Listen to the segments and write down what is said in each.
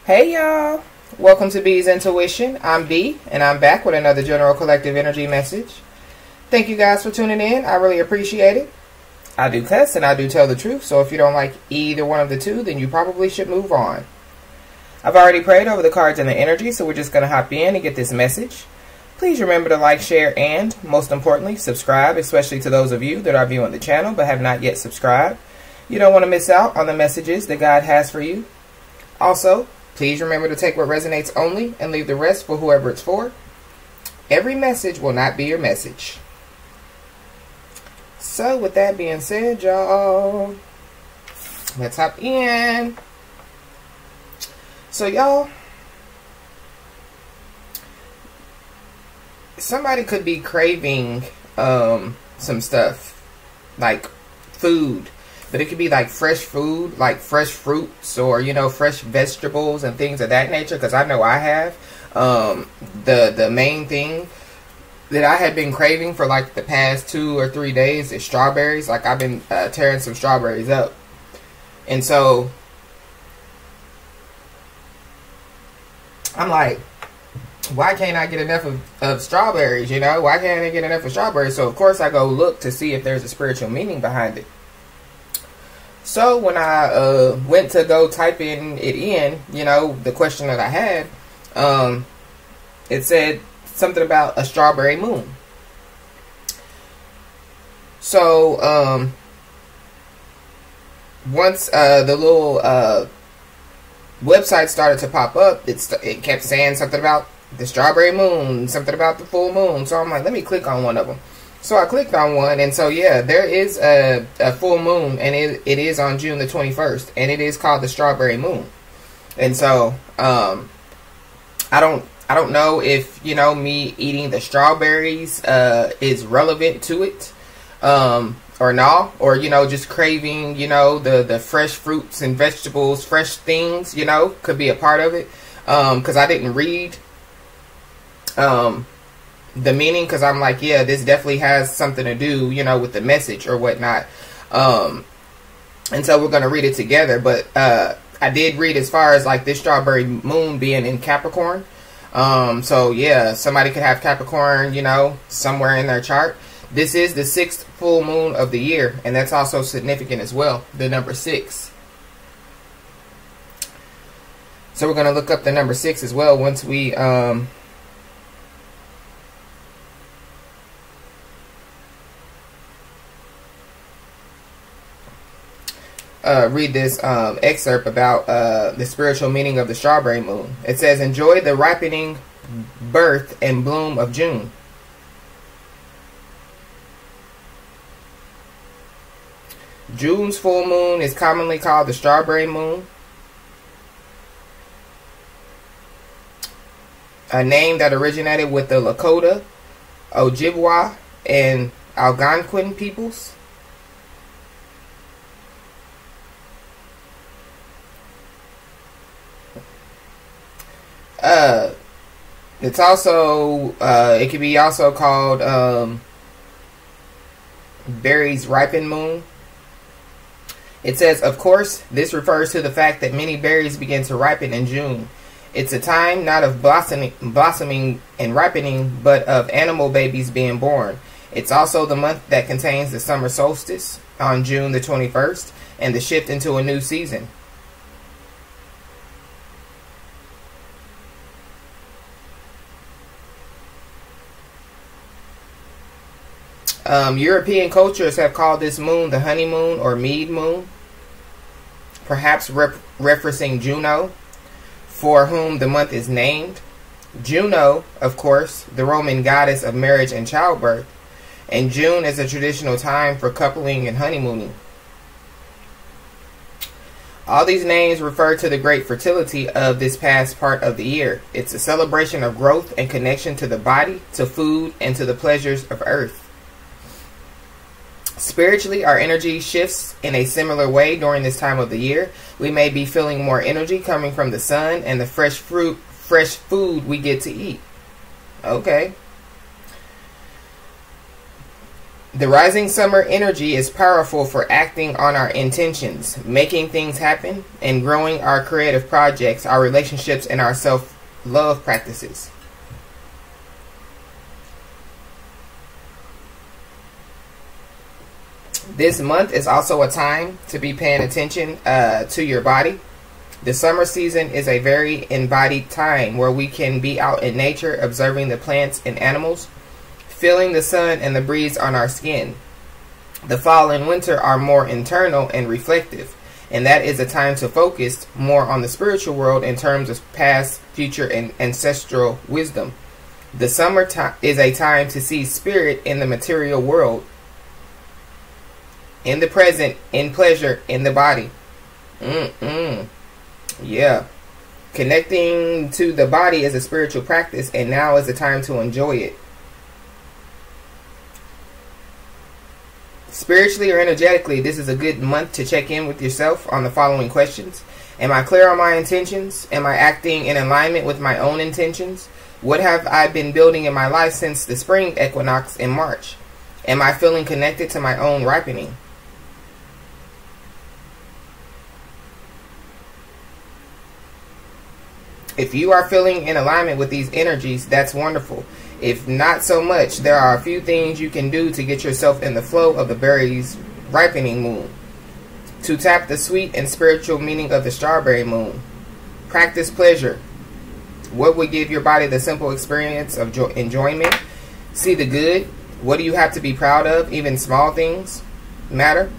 Hey y'all, welcome to B's Intuition. I'm B and I'm back with another general collective energy message. Thank you guys for tuning in. I really appreciate it. I do cuss and I do tell the truth, so if you don't like either one of the two, then you probably should move on. I've already prayed over the cards and the energy, so we're just going to hop in and get this message. Please remember to like, share, and most importantly, subscribe, especially to those of you that are viewing the channel but have not yet subscribed. You don't want to miss out on the messages that God has for you. Also, please remember to take what resonates only and leave the rest for whoever it's for. Every message will not be your message. So with that being said, y'all, let's hop in. So y'all, somebody could be craving some stuff like food. But it could be like fresh food, like fresh fruits or, you know, fresh vegetables and things of that nature. Because I know I have. The main thing that I had been craving for like the past 2 or 3 days is strawberries. Like I've been tearing some strawberries up. And so I'm like, why can't I get enough of strawberries, you know? Why can't I get enough of strawberries? So of course I go look to see if there's a spiritual meaning behind it. So when I went to go type it in, you know, the question that I had, it said something about a strawberry moon. So once the little website started to pop up, it kept saying something about the strawberry moon, something about the full moon. So I'm like, let me click on one of them. So I clicked on one, and so yeah, there is a full moon, and it is on June the 21st, and it is called the strawberry moon. And so I don't know if, you know, me eating the strawberries is relevant to it or not, or, you know, just craving, you know, the fresh fruits and vegetables, fresh things, you know, could be a part of it. Because I didn't read the meaning, because I'm like, yeah, this definitely has something to do, you know, with the message or whatnot. And so we're going to read it together. But I did read as far as like this strawberry moon being in Capricorn. So yeah, somebody could have Capricorn, you know, somewhere in their chart. This is the 6th full moon of the year, and that's also significant as well, the number 6. So we're going to look up the number 6 as well once we read this excerpt about the spiritual meaning of the strawberry moon. It says, enjoy the ripening birth and bloom of June. June's full moon is commonly called the strawberry moon, a name that originated with the Lakota, Ojibwa, and Algonquin peoples. It's also, it can be also called berries ripen moon. It says, of course, this refers to the fact that many berries begin to ripen in June. It's a time not of blossoming and ripening, but of animal babies being born. It's also the month that contains the summer solstice on June the 21st and the shift into a new season. European cultures have called this moon the honeymoon or mead moon, perhaps referencing Juno, for whom the month is named. Juno, of course, the Roman goddess of marriage and childbirth, and June is a traditional time for coupling and honeymooning. All these names refer to the great fertility of this past part of the year. It's a celebration of growth and connection to the body, to food, and to the pleasures of earth. Spiritually, our energy shifts in a similar way during this time of the year. We may be feeling more energy coming from the sun and the fresh food we get to eat. Okay. The rising summer energy is powerful for acting on our intentions, making things happen, and growing our creative projects, our relationships, and our self-love practices. This month is also a time to be paying attention to your body. The summer season is a very embodied time where we can be out in nature, observing the plants and animals, feeling the sun and the breeze on our skin. The fall and winter are more internal and reflective, and that is a time to focus more on the spiritual world in terms of past, future, and ancestral wisdom. The summer is a time to see spirit in the material world, in the present, in pleasure, in the body. Yeah. Connecting to the body is a spiritual practice, and now is the time to enjoy it. Spiritually or energetically, this is a good month to check in with yourself on the following questions. Am I clear on my intentions? Am I acting in alignment with my own intentions? What have I been building in my life since the spring equinox in March? Am I feeling connected to my own ripening? If you are feeling in alignment with these energies, that's wonderful. If not so much, there are a few things you can do to get yourself in the flow of the berries' ripening moon. To tap the sweet and spiritual meaning of the strawberry moon. Practice pleasure. What would give your body the simple experience of enjoyment? See the good. What do you have to be proud of? Even small things matter.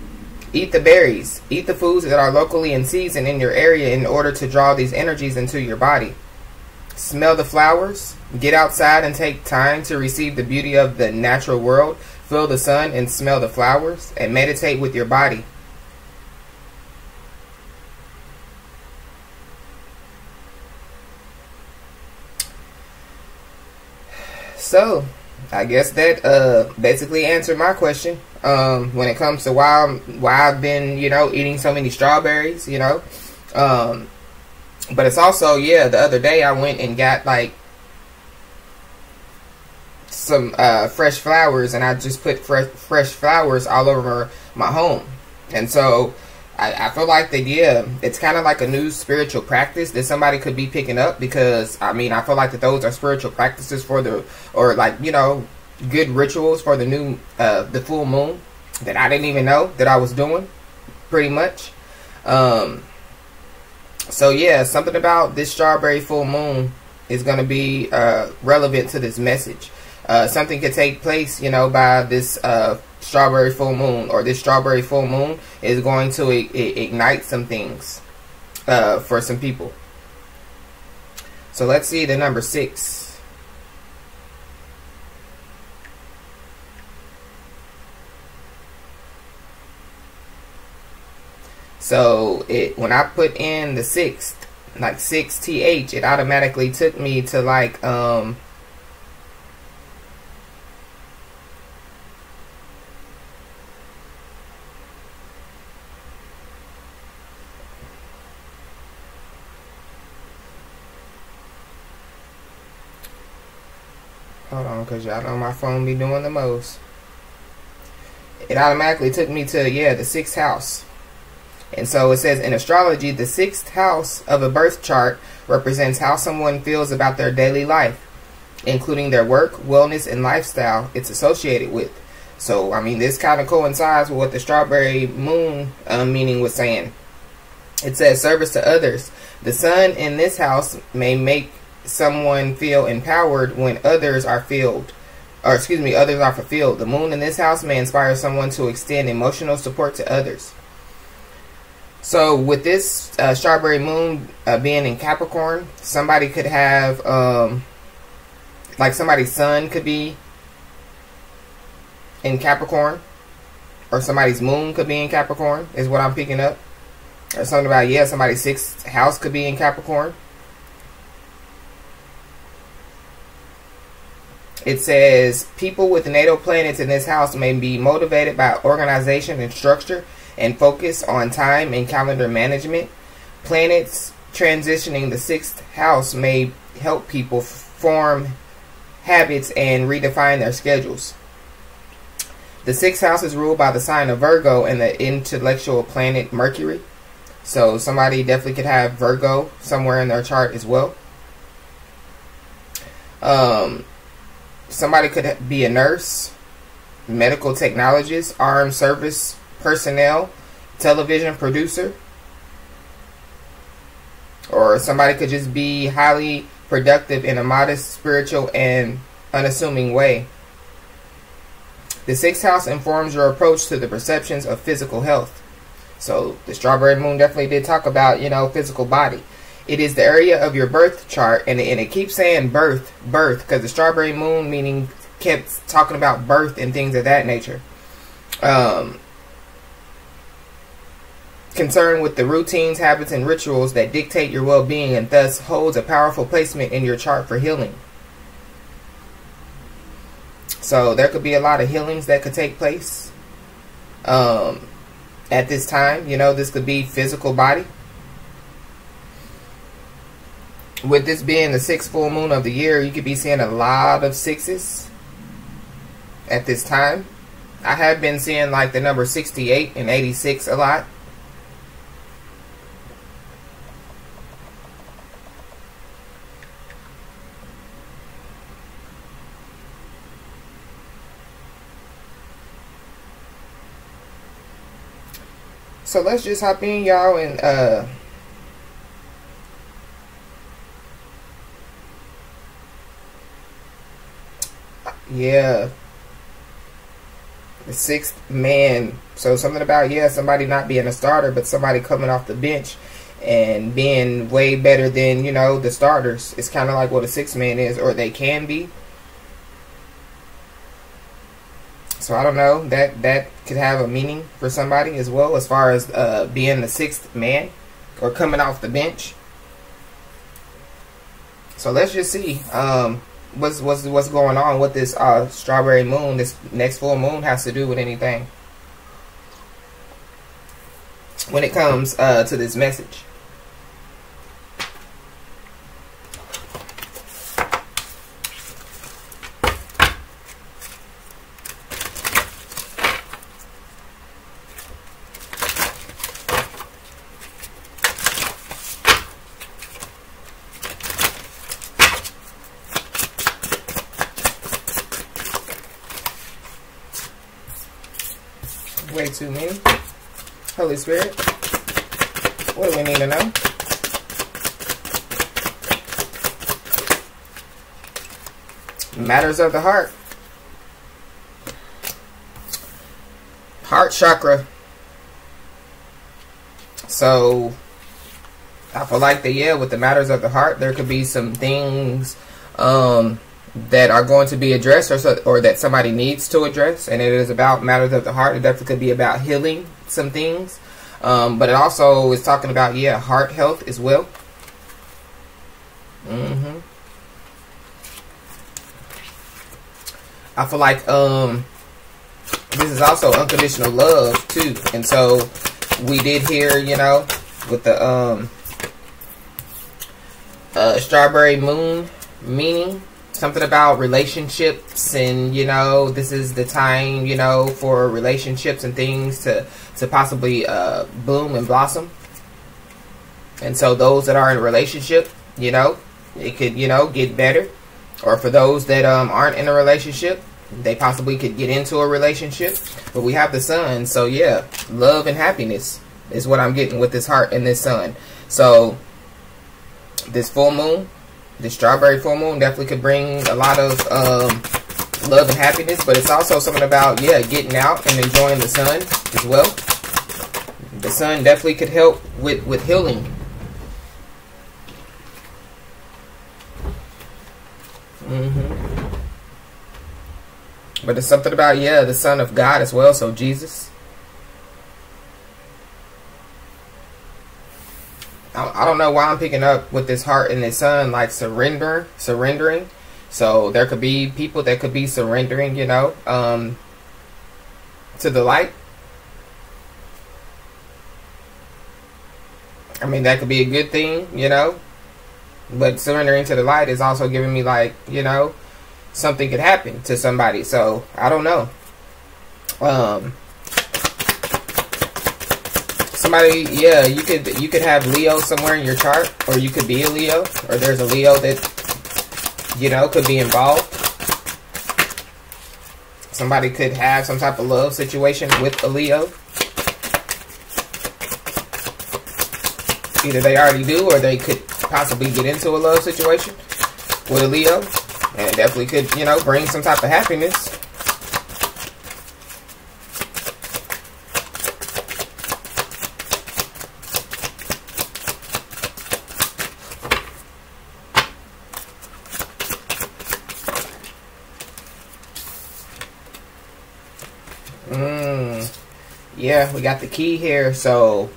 Eat the berries. Eat the foods that are locally in season in your area in order to draw these energies into your body. Smell the flowers. Get outside and take time to receive the beauty of the natural world. Feel the sun and smell the flowers. And meditate with your body. So, I guess that basically answered my question. When it comes to why I've been, eating so many strawberries, but it's also, the other day I went and got like some fresh flowers, and I just put fresh flowers all over my home. And so I feel like that, it's kind of like a new spiritual practice that somebody could be picking up, because I feel like that those are spiritual practices for good rituals for the new the full moon that I didn't even know that I was doing, pretty much. So yeah, something about this strawberry full moon is going to be relevant to this message. Something could take place, by this strawberry full moon, or this strawberry full moon is going to ignite some things for some people. So let's see the number 6. So when I put in the 6th, like 6th, it automatically took me to like hold on, because y'all know my phone be doing the most. It automatically took me to, the 6th house. And so it says, in astrology, the 6th house of a birth chart represents how someone feels about their daily life, including their work, wellness, and lifestyle it's associated with. So, this kind of coincides with what the strawberry moon meaning was saying. It says, service to others. The sun in this house may make someone feel empowered when others are fulfilled. The moon in this house may inspire someone to extend emotional support to others. So with this strawberry moon being in Capricorn, somebody could have, like somebody's sun could be in Capricorn, or somebody's moon could be in Capricorn, is what I'm picking up. Or something about, somebody's 6th house could be in Capricorn. It says, people with natal planets in this house may be motivated by organization and structure, and focus on time and calendar management. Planets transitioning the 6th house may help people form habits and redefine their schedules. The sixth house is ruled by the sign of Virgo and the intellectual planet Mercury. So somebody definitely could have Virgo somewhere in their chart as well. Somebody could be a nurse, medical technologist, armed service personnel, television producer. Or somebody could just be highly productive in a modest, spiritual, and unassuming way. The sixth house informs your approach to the perceptions of physical health. So the strawberry moon definitely did talk about, you know, physical body. It is the area of your birth chart, and it keeps saying birth, because the strawberry moon meaning kept talking about birth and things of that nature. Concerned with the routines, habits, and rituals that dictate your well-being, and thus holds a powerful placement in your chart for healing. So there could be a lot of healings that could take place at this time. You know, this could be physical body. With this being the sixth full moon of the year, you could be seeing a lot of sixes at this time. I have been seeing like the number 68 and 86 a lot. So let's just hop in, y'all, and yeah, the sixth man. So something about, yeah, somebody not being a starter, but somebody coming off the bench and being way better than, you know, the starters. It's kind of like what a sixth man is, or they can be. So I don't know, that could have a meaning for somebody as well, as far as being the sixth man or coming off the bench. So let's just see what's going on with this strawberry moon. This next full moon has to do with anything when it comes to this message. Way too many. Holy Spirit, what do we need to know? Matters of the heart. Heart chakra. So I feel like that, yeah, with the matters of the heart, there could be some things that are going to be addressed, or that somebody needs to address, and it is about matters of the heart. It definitely could be about healing some things, but it also is talking about, yeah, heart health as well. I feel like this is also unconditional love too, and so we did hear, you know, with the strawberry moon meaning something about relationships, and, you know, this is the time, you know, for relationships and things to possibly bloom and blossom. And so those that are in a relationship, you know, it could, you know, get better. Or for those that aren't in a relationship, they possibly could get into a relationship. But we have the sun, so yeah, love and happiness is what I'm getting with this heart and this sun. So this full moon, the strawberry full moon, definitely could bring a lot of love and happiness, but it's also something about, yeah, getting out and enjoying the sun as well. The sun definitely could help with healing. But it's something about, yeah, the Son of God as well, so Jesus. I don't know why I'm picking up with this heart and this sun, like surrendering. So there could be people that could be surrendering, you know, to the light. I mean, that could be a good thing, you know. But surrendering to the light is also giving me, like, you know, something could happen to somebody. So I don't know. Somebody, yeah, you could have Leo somewhere in your chart, or you could be a Leo, or there's a Leo that, you know, could be involved. Somebody could have some type of love situation with a Leo. Either they already do, or they could possibly get into a love situation with a Leo. And it definitely could, you know, bring some type of happiness. Yeah, we got the key here. So,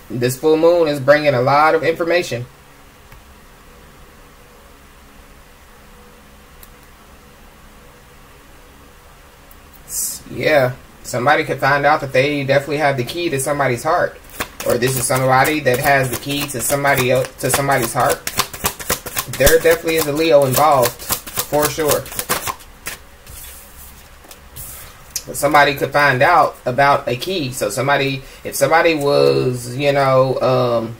this full moon is bringing a lot of information. Yeah, somebody could find out that they definitely have the key to somebody's heart, or this is somebody that has the key to somebody else, to somebody's heart. There definitely is a Leo involved, for sure. But somebody could find out about a key. So somebody, if somebody was, you know,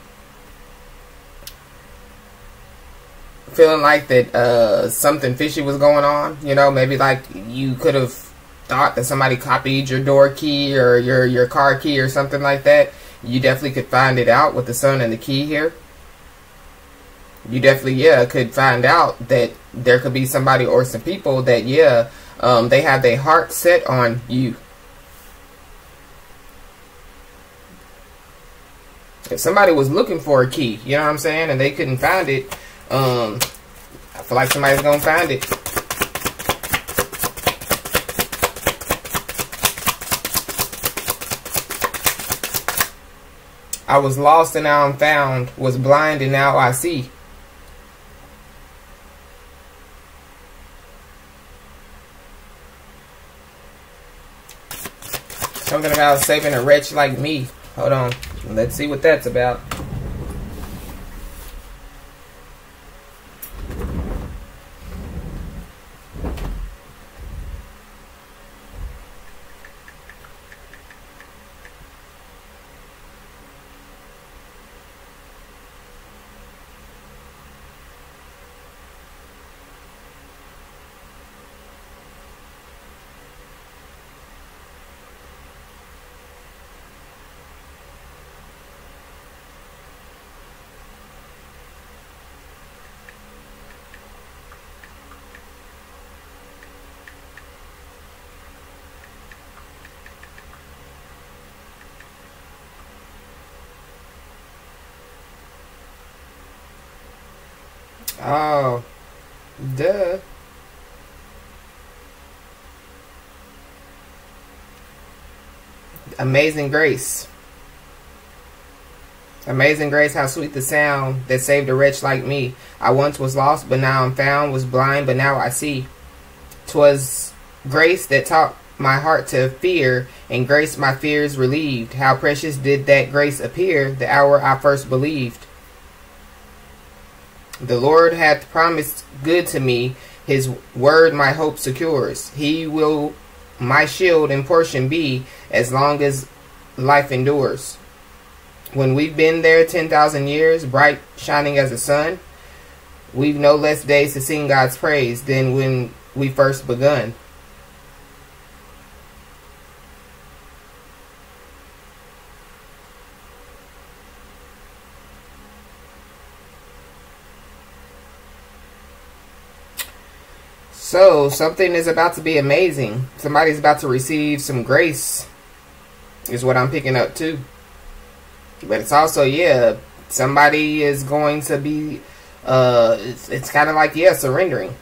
feeling like that something fishy was going on, you know, maybe like you could have thought that somebody copied your door key or your car key or something like that, you definitely could find it out with the sun and the key here. You definitely, yeah, could find out that there could be somebody or some people that, yeah, they have their heart set on you. If somebody was looking for a key, you know what I'm saying, and they couldn't find it, I feel like somebody's gonna find it. I was lost and now I'm found, was blind and now I see. Something about saving a wretch like me. Hold on. Let's see what that's about. Oh, duh. Amazing grace. Amazing grace, how sweet the sound that saved a wretch like me. I once was lost, but now I'm found, was blind, but now I see. 'Twas grace that taught my heart to fear, and grace my fears relieved. How precious did that grace appear the hour I first believed. The Lord hath promised good to me, his word my hope secures. He will my shield and portion be, as long as life endures. When we've been there 10,000 years, bright shining as the sun, we've no less days to sing God's praise than when we first begun. So, something is about to be amazing. Somebody's about to receive some grace, is what I'm picking up too. But it's also, yeah, somebody is going to be, it's kind of like, yeah, surrendering.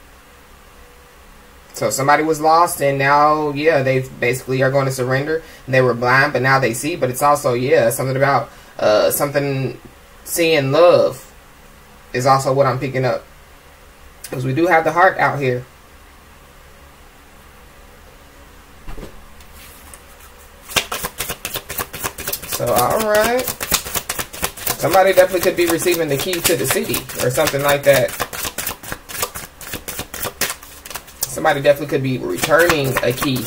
So somebody was lost and now, yeah, they basically are going to surrender. They were blind, but now they see. But it's also, yeah, something about, something, seeing love is also what I'm picking up. Because we do have the heart out here. So, alright. Somebody definitely could be receiving the key to the city or something like that. Somebody definitely could be returning a key.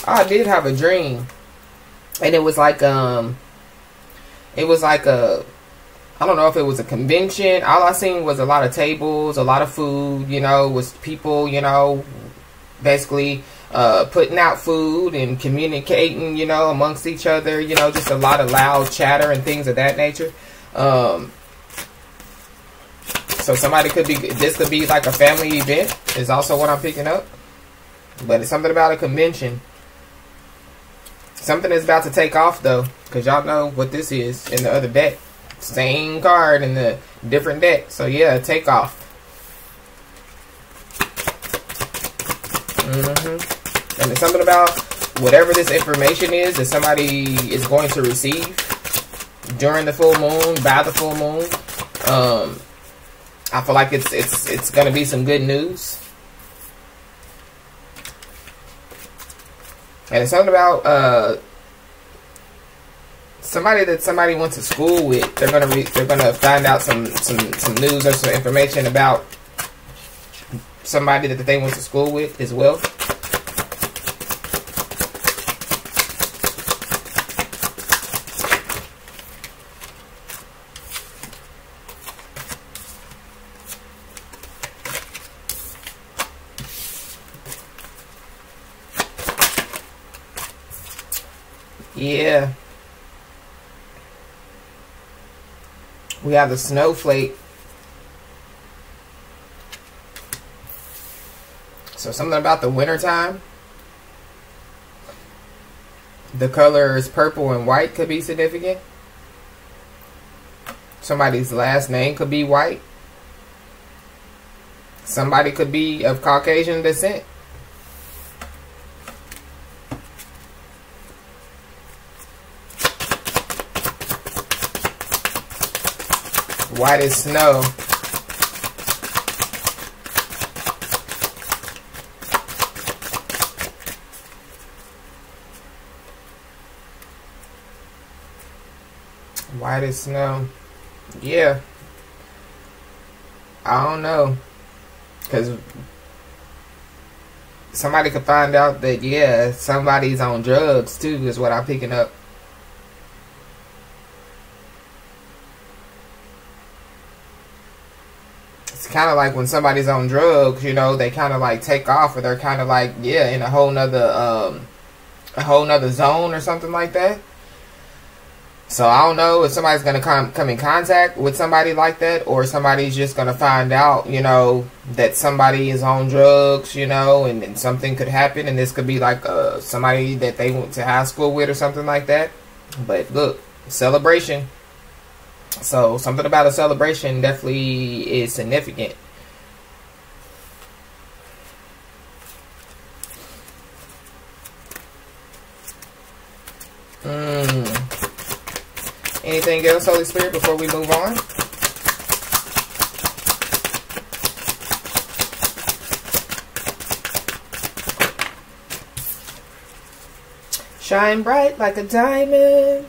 I did have a dream, and it was like a, I don't know if it was a convention. All I seen was a lot of tables, a lot of food, you know, was people, you know, basically putting out food and communicating, you know, amongst each other, you know, just a lot of loud chatter and things of that nature. So somebody could be, this could be like a family event is also what I'm picking up. But it's something about a convention. Something is about to take off though, because y'all know what this is in the other deck. Same card in the different deck. So yeah, take off. And it's something about whatever this information is that somebody is going to receive during the full moon, by the full moon. I feel like it's going to be some good news. And it's something about somebody that somebody went to school with. They're gonna find out some news or some information about somebody that they went to school with as well. Yeah. We have the snowflake. So something about the wintertime. The colors purple and white could be significant. Somebody's last name could be white. Somebody could be of Caucasian descent. White as snow. White as snow. Yeah. I don't know. Because somebody could find out that, yeah, somebody's on drugs too, is what I'm picking up. It's kind of like when somebody's on drugs, you know, they kind of like take off, or they're kind of like, yeah, in a whole nother zone or something like that. So I don't know if somebody's going to come in contact with somebody like that, or somebody's just going to find out, you know, that somebody is on drugs, you know, and something could happen, and this could be like somebody that they went to high school with or something like that. But look, celebration. So something about a celebration definitely is significant. Anything else, Holy Spirit, before we move on? Shine bright like a diamond.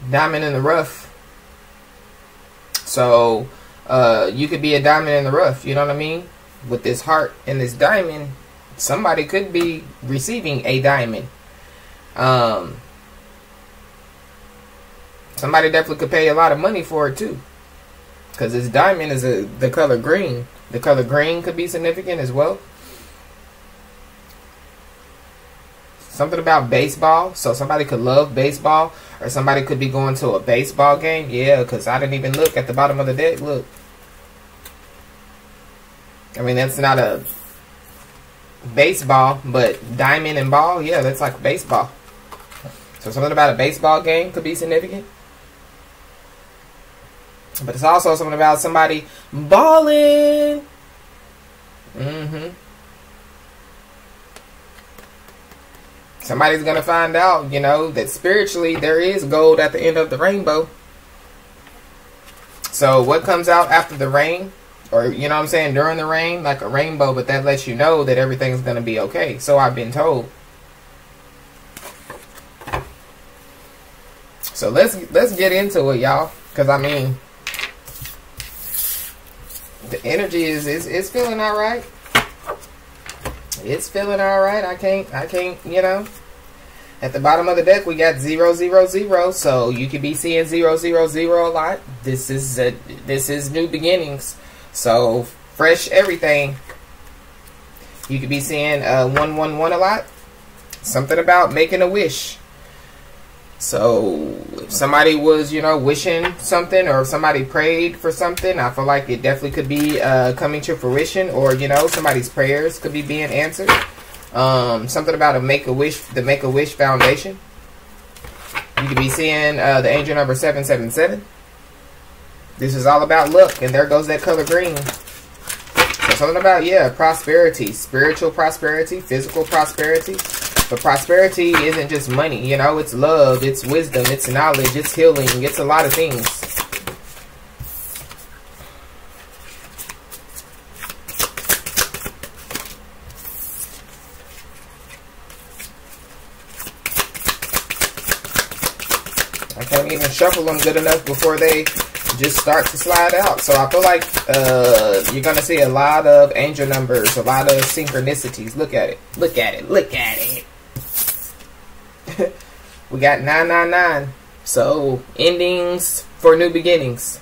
Diamond in the rough. So you could be a diamond in the rough, you know what I mean? With this heart and this diamond, somebody could be receiving a diamond. Somebody definitely could pay a lot of money for it too, because this diamond is the color green. The color green could be significant as well. Something about baseball. So somebody could love baseball, or somebody could be going to a baseball game. Yeah, because I didn't even look at the bottom of the deck. Look, I mean, that's not a baseball, but diamond and ball, yeah, that's like baseball. So something about a baseball game could be significant. But it's also something about somebody balling. Somebody's going to find out, you know, that spiritually there is gold at the end of the rainbow. So what comes out after the rain, or, you know what I'm saying, during the rain, like a rainbow, but that lets you know that everything's going to be okay. So I've been told. So let's get into it, y'all. Because I mean, the energy is feeling all right. It's feeling all right. I can't, you know. At the bottom of the deck, we got 0, 0, 0. So you could be seeing 0, 0, 0 a lot. This is new beginnings. So fresh everything. You could be seeing 1, 1, 1 a lot. Something about making a wish. So if somebody was, you know, wishing something, or if somebody prayed for something, I feel like it definitely could be coming to fruition, or, you know, somebody's prayers could be being answered. Something about the Make-A-Wish Foundation. You could be seeing the angel number 777. This is all about luck, and there goes that color green. So something about, yeah, prosperity, spiritual prosperity, physical prosperity. But prosperity isn't just money, you know, it's love, it's wisdom, it's knowledge, it's healing, it's a lot of things. I can't even shuffle them good enough before they just start to slide out. So I feel like you're going to see a lot of angel numbers, a lot of synchronicities. Look at it. Look at it. Look at it. We got 999. So endings for new beginnings.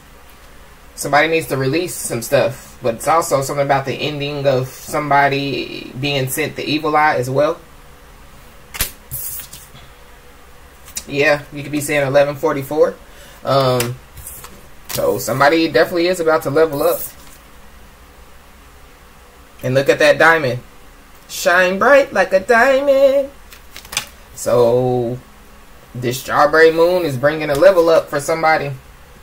Somebody needs to release some stuff. But it's also something about the ending of somebody being sent the evil eye as well. Yeah, you could be saying 1144. So somebody definitely is about to level up. And look at that diamond. Shine bright like a diamond. So this strawberry moon is bringing a level up for somebody.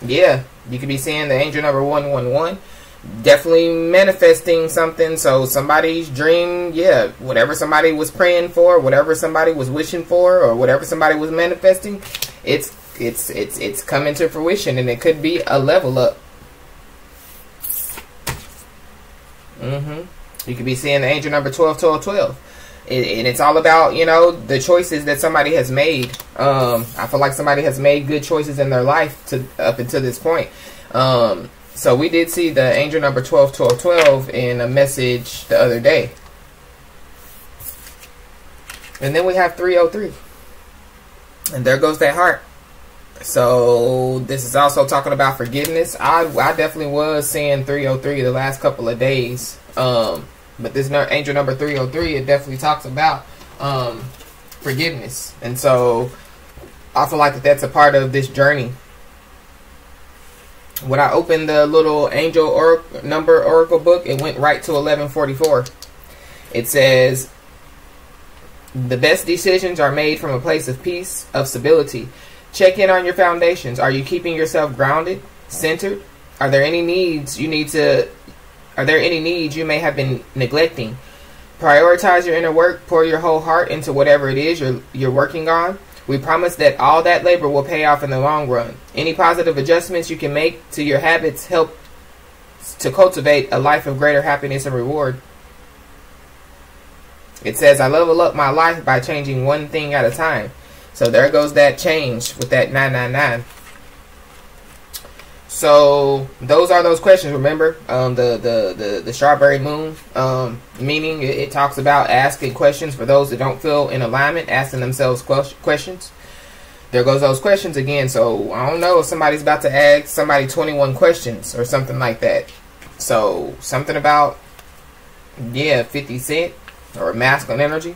Yeah, you could be seeing the angel number 111. Definitely manifesting something. So somebody's dream, yeah, whatever somebody was praying for, whatever somebody was wishing for, or whatever somebody was manifesting, it's coming to fruition, and it could be a level up. You could be seeing the angel number 12, 12, 12. And it's all about, you know, the choices that somebody has made. I feel like somebody has made good choices in their life up until this point. So we did see the angel number 12, 12, 12 in a message the other day. And then we have 303. And there goes that heart. So this is also talking about forgiveness. I definitely was seeing 303 the last couple of days. But this angel number 303, it definitely talks about forgiveness. And so I feel like that's a part of this journey. When I opened the little angel number oracle book, it went right to 1144. It says, the best decisions are made from a place of peace, of stability. Check in on your foundations. Are you keeping yourself grounded, centered? Are there any needs you may have been neglecting? Prioritize your inner work. Pour your whole heart into whatever it is you're working on. We promise that all that labor will pay off in the long run. Any positive adjustments you can make to your habits help to cultivate a life of greater happiness and reward. It says, I level up my life by changing one thing at a time. So there goes that change with that 999. So those are those questions. Remember, the strawberry moon, meaning it talks about asking questions for those that don't feel in alignment, asking themselves questions. There goes those questions again. So I don't know if somebody's about to ask somebody 21 questions or something like that. So something about, yeah, 50 Cent or masculine energy.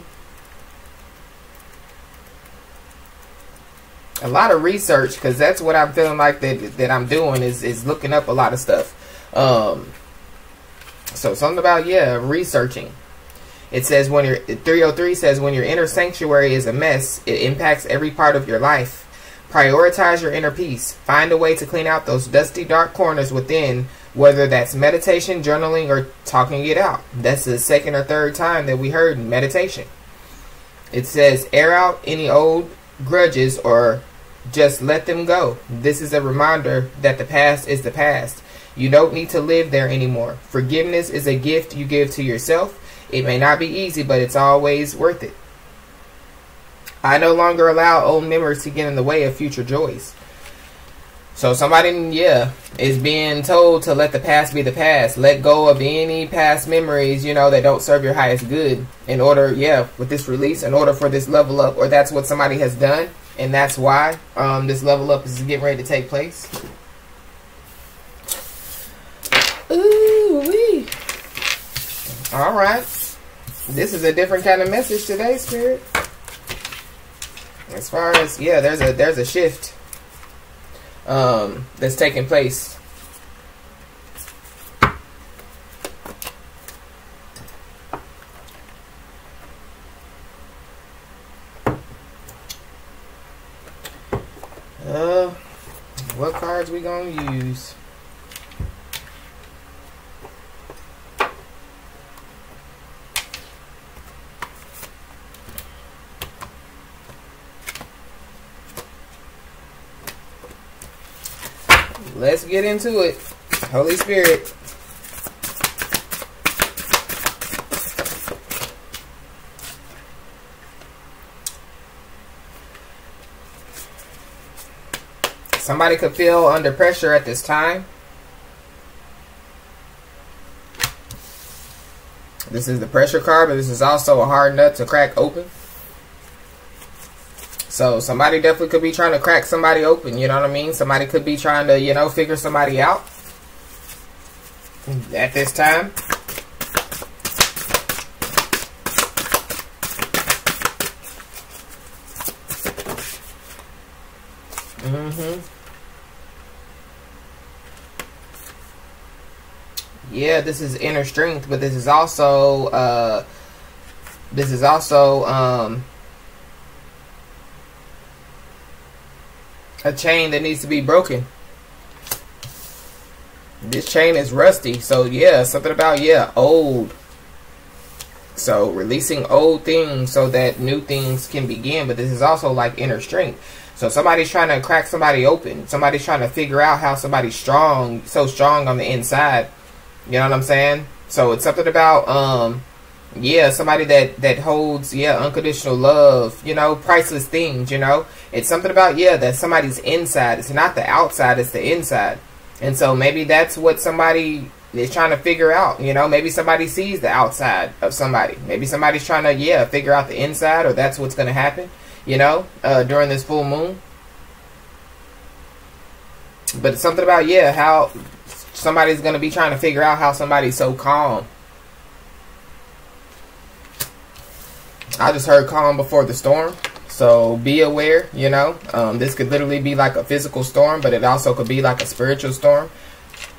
A lot of research, because that's what I'm feeling like that I'm doing is looking up a lot of stuff. So something about, yeah, researching. It says 303 says when your inner sanctuary is a mess, it impacts every part of your life. Prioritize your inner peace. Find a way to clean out those dusty, dark corners within, whether that's meditation, journaling, or talking it out. That's the second or third time that we heard meditation. It says air out any old grudges or just let them go. This is a reminder that the past is the past. You don't need to live there anymore. Forgiveness is a gift you give to yourself. It may not be easy, but it's always worth it. I no longer allow old memories to get in the way of future joys. So somebody, yeah, is being told to let the past be the past. Let go of any past memories, you know, that don't serve your highest good. In order, yeah, with this release, in order for this level up, or that's what somebody has done. And that's why this level up is getting ready to take place. Ooh-wee. All right. This is a different kind of message today, Spirit. As far as, yeah, there's a shift that's taking place. What cards we gonna use? Let's get into it. Holy Spirit. Somebody could feel under pressure at this time. This is the pressure card, but this is also a hard nut to crack open. So somebody definitely could be trying to crack somebody open, you know what I mean? Somebody could be trying to, you know, figure somebody out at this time. Yeah, this is inner strength, but this is also a chain that needs to be broken. This chain is rusty. So yeah, something about, yeah, old. So releasing old things so that new things can begin. But this is also like inner strength. So somebody's trying to crack somebody open. Somebody's trying to figure out how somebody's strong, so strong on the inside. You know what I'm saying? So it's something about yeah, somebody that holds, yeah, unconditional love, you know, priceless things, you know. It's something about, yeah, that somebody's inside. It's not the outside, it's the inside. And so maybe that's what somebody is trying to figure out, you know. Maybe somebody sees the outside of somebody. Maybe somebody's trying to, yeah, figure out the inside, or that's what's going to happen, you know, during this full moon. But it's something about, yeah, how somebody's going to be trying to figure out how somebody's so calm. I just heard calm before the storm. So be aware, you know. This could literally be like a physical storm, but it also could be like a spiritual storm.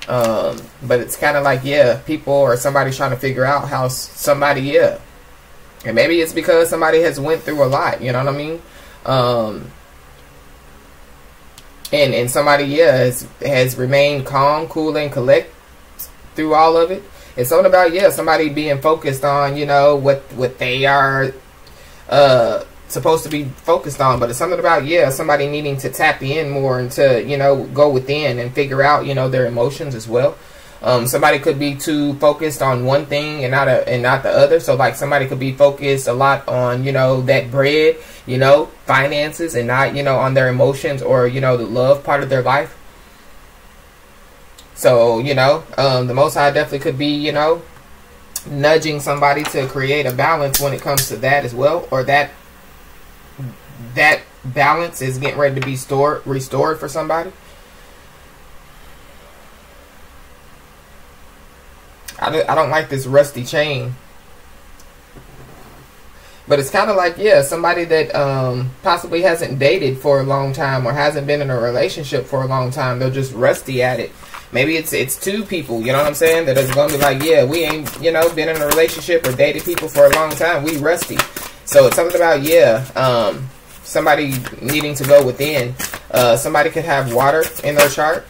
But it's kind of like, yeah, people or somebody's trying to figure out how somebody, yeah. And maybe it's because somebody has went through a lot, you know what I mean? And somebody, yeah, has remained calm, cool, and collect through all of it. It's something about, yeah, somebody being focused on, you know, what they are supposed to be focused on. But it's something about, yeah, somebody needing to tap in more and to, you know, go within and figure out, you know, their emotions as well. Somebody could be too focused on one thing and not the other. So like somebody could be focused a lot on, you know, that bread, you know, finances, and not, you know, on their emotions or, you know, the love part of their life. So, you know, the Most High definitely could be, you know, nudging somebody to create a balance when it comes to that as well. Or that balance is getting ready to be restored for somebody. I don't like this rusty chain. But it's kind of like, yeah, somebody that possibly hasn't dated for a long time or hasn't been in a relationship for a long time. They're just rusty at it. Maybe it's two people, you know what I'm saying, that is going to be like, yeah, we ain't, you know, been in a relationship or dated people for a long time. We rusty. So it's something about, yeah, somebody needing to go within. Somebody could have water in their chart.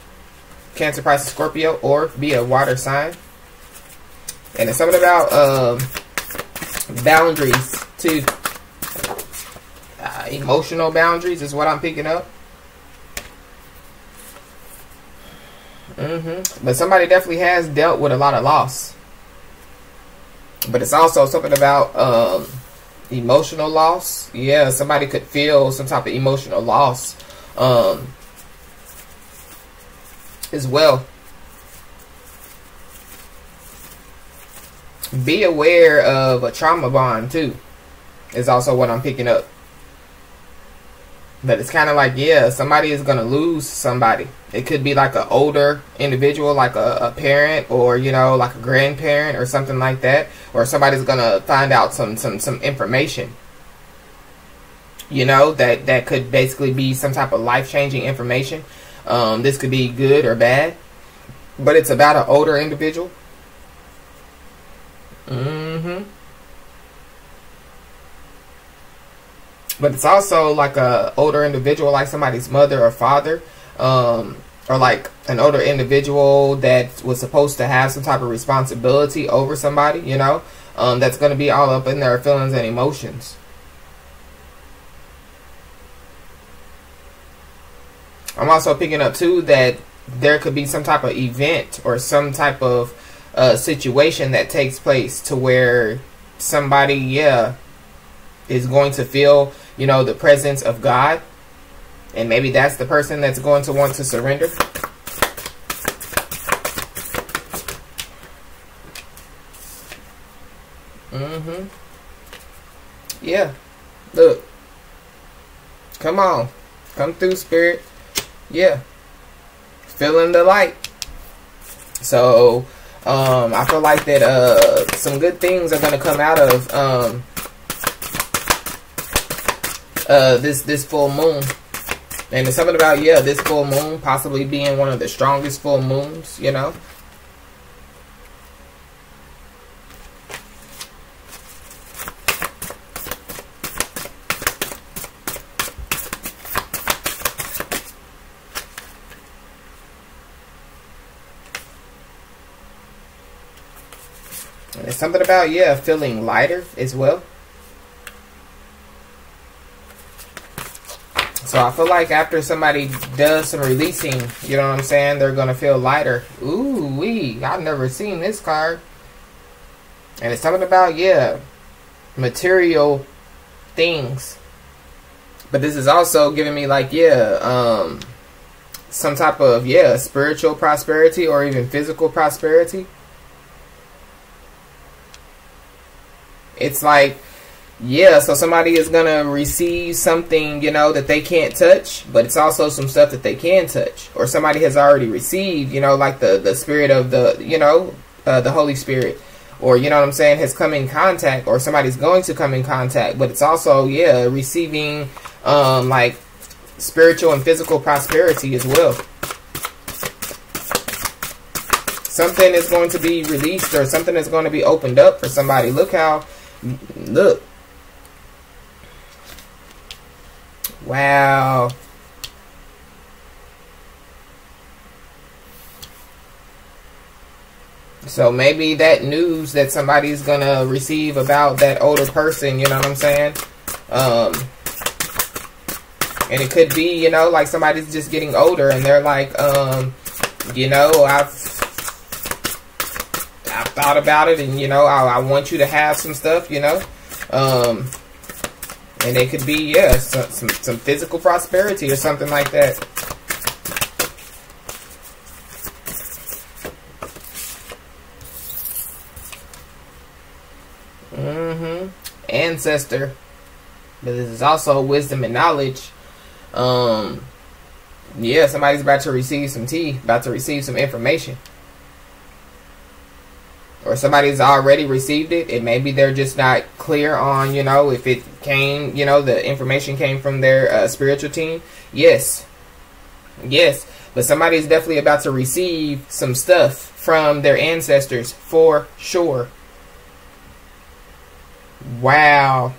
Cancer, Pisces, Scorpio, or be a water sign. And it's something about boundaries too. Emotional boundaries is what I'm picking up. But somebody definitely has dealt with a lot of loss. But it's also something about emotional loss. Yeah, somebody could feel some type of emotional loss as well. Be aware of a trauma bond too, is also what I'm picking up. But it's kind of like, yeah, somebody is going to lose somebody. It could be like an older individual, like a parent, or, you know, like a grandparent or something like that. Or somebody's going to find out some information, you know, that could basically be some type of life-changing information. This could be good or bad, but it's about an older individual. But it's also like a older individual, like somebody's mother or father, or like an older individual that was supposed to have some type of responsibility over somebody, you know, that's going to be all up in their feelings and emotions. I'm also picking up too that there could be some type of event or some type of situation that takes place to where somebody, yeah, is going to feel, you know, the presence of God, and maybe that's the person that's going to want to surrender. Yeah, look, come on, come through, Spirit. Yeah, feeling the light. So I feel like that some good things are going to come out of this full moon. And there's something about, yeah, this full moon possibly being one of the strongest full moons, you know. And there's something about, yeah, feeling lighter as well. So I feel like after somebody does some releasing, you know what I'm saying, they're going to feel lighter. Ooh, wee. I've never seen this card. And it's something about, yeah, material things. But this is also giving me like, yeah, some type of, yeah, spiritual prosperity or even physical prosperity. It's like, yeah, so somebody is going to receive something, you know, that they can't touch, but it's also some stuff that they can touch. Or somebody has already received, you know, like the spirit of the, you know, the Holy Spirit. Or, you know what I'm saying, has come in contact, or somebody's going to come in contact. But it's also, yeah, receiving, like, spiritual and physical prosperity as well. Something is going to be released, or something is going to be opened up for somebody. Look how, look. Wow. So maybe that news that somebody's gonna receive about that older person, you know what I'm saying? And it could be, you know, like somebody's just getting older and they're like, you know, I've thought about it, and, you know, I want you to have some stuff, you know. And it could be, yeah, some physical prosperity or something like that. Ancestor. But this is also wisdom and knowledge. Yeah, somebody's about to receive some tea, about to receive some information. Or somebody's already received it, and maybe they're just not clear on, you know, if it came, you know, the information came from their spiritual team. Yes. Yes. But somebody's definitely about to receive some stuff from their ancestors for sure. Wow.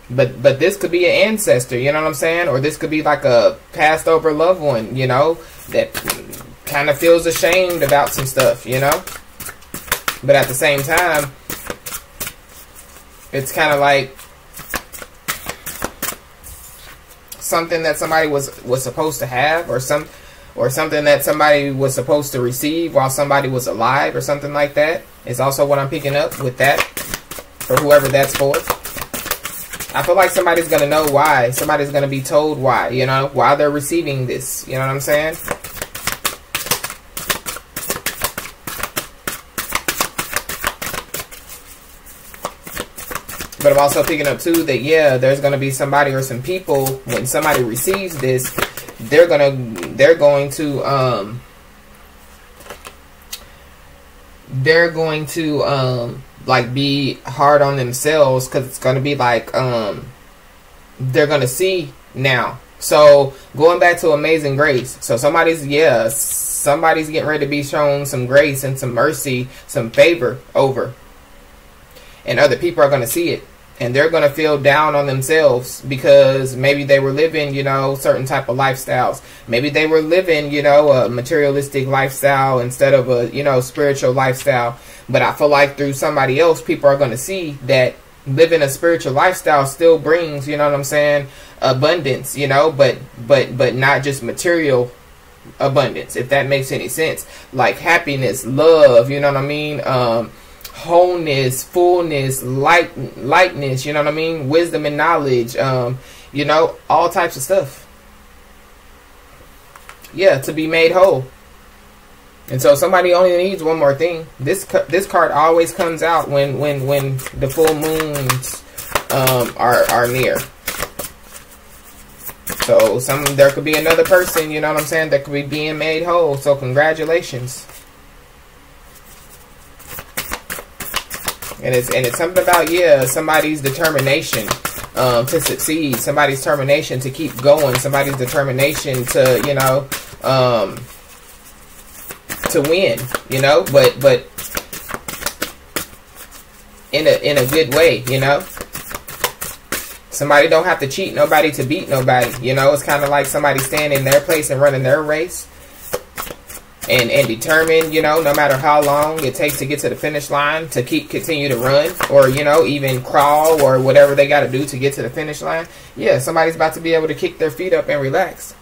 But this could be an ancestor, you know what I'm saying? Or this could be like a passed over loved one, you know, that kind of feels ashamed about some stuff, you know. But at the same time, it's kind of like something that somebody was supposed to have, or something that somebody was supposed to receive while somebody was alive, or something like that. It's also what I'm picking up with that. for whoever that's for. I feel like somebody's going to know why. Somebody's going to be told why, you know, why they're receiving this. You know what I'm saying? But I'm also picking up too that, yeah, there's going to be somebody or some people, when somebody receives this, they're going to like be hard on themselves, because it's going to be like they're going to see now. So going back to Amazing Grace, so somebody's getting ready to be shown some grace and some mercy, some favor over, and other people are going to see it, and they're going to feel down on themselves because maybe they were living, you know, certain type of lifestyles. Maybe they were living, you know, a materialistic lifestyle instead of a, you know, spiritual lifestyle. But I feel like through somebody else, people are going to see that living a spiritual lifestyle still brings, you know what I'm saying, abundance, you know, but not just material abundance, if that makes any sense. Like happiness, love, you know what I mean, wholeness, fullness, lightness, you know what I mean, wisdom and knowledge, you know, all types of stuff. Yeah, to be made whole. And so somebody only needs one more thing. This card always comes out when the full moons are near. So there could be another person, you know what I'm saying, that could be being made whole. So congratulations. And it's something about, yeah, somebody's determination to succeed, somebody's determination to keep going, somebody's determination to, you know, to win, you know, but in a good way, you know. Somebody don't have to cheat nobody to beat nobody, you know. It's kind of like somebody standing in their place and running their race, and determined, you know, no matter how long it takes to get to the finish line, to continue to run, or, you know, even crawl or whatever they got to do to get to the finish line. Yeah, somebody's about to be able to kick their feet up and relax.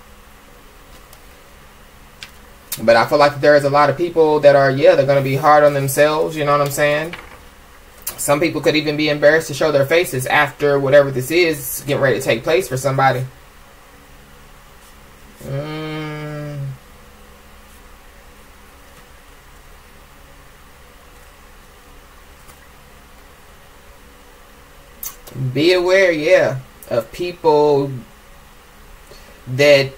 But I feel like there's a lot of people that are, yeah, they're going to be hard on themselves, you know what I'm saying? Some people could even be embarrassed to show their faces after whatever this is getting ready to take place for somebody. Be aware, yeah, of people that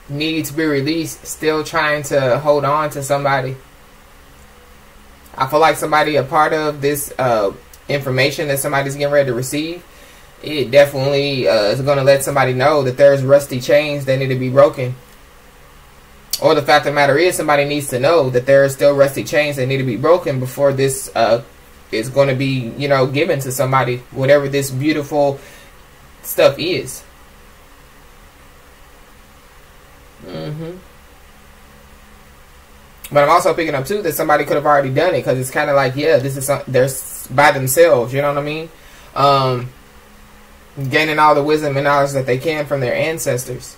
need to be released, still trying to hold on to somebody. I feel like somebody, a part of this information that somebody's getting ready to receive, it definitely is going to let somebody know that there's rusty chains that need to be broken. Or the fact of the matter is, somebody needs to know that there are still rusty chains that need to be broken before this is going to be, you know, given to somebody, whatever this beautiful stuff is. But I'm also picking up too that somebody could have already done it, because it's kind of like, yeah, this is they're by themselves, you know what I mean, gaining all the wisdom and knowledge that they can from their ancestors.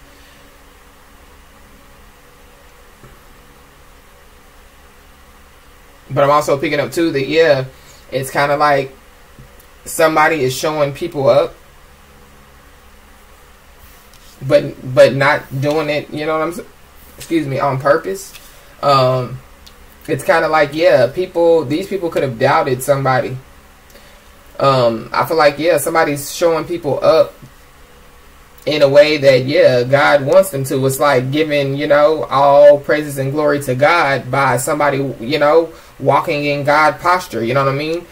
But I'm also picking up too that, yeah, it's kind of like somebody is showing people up, but not doing it, you know what I'm saying, excuse me, on purpose. It's kind of like, yeah, these people could have doubted somebody. I feel like, yeah, somebody's showing people up in a way that, yeah, God wants them to. It's like giving, you know, all praises and glory to God by somebody, you know, walking in God posture, you know what I mean?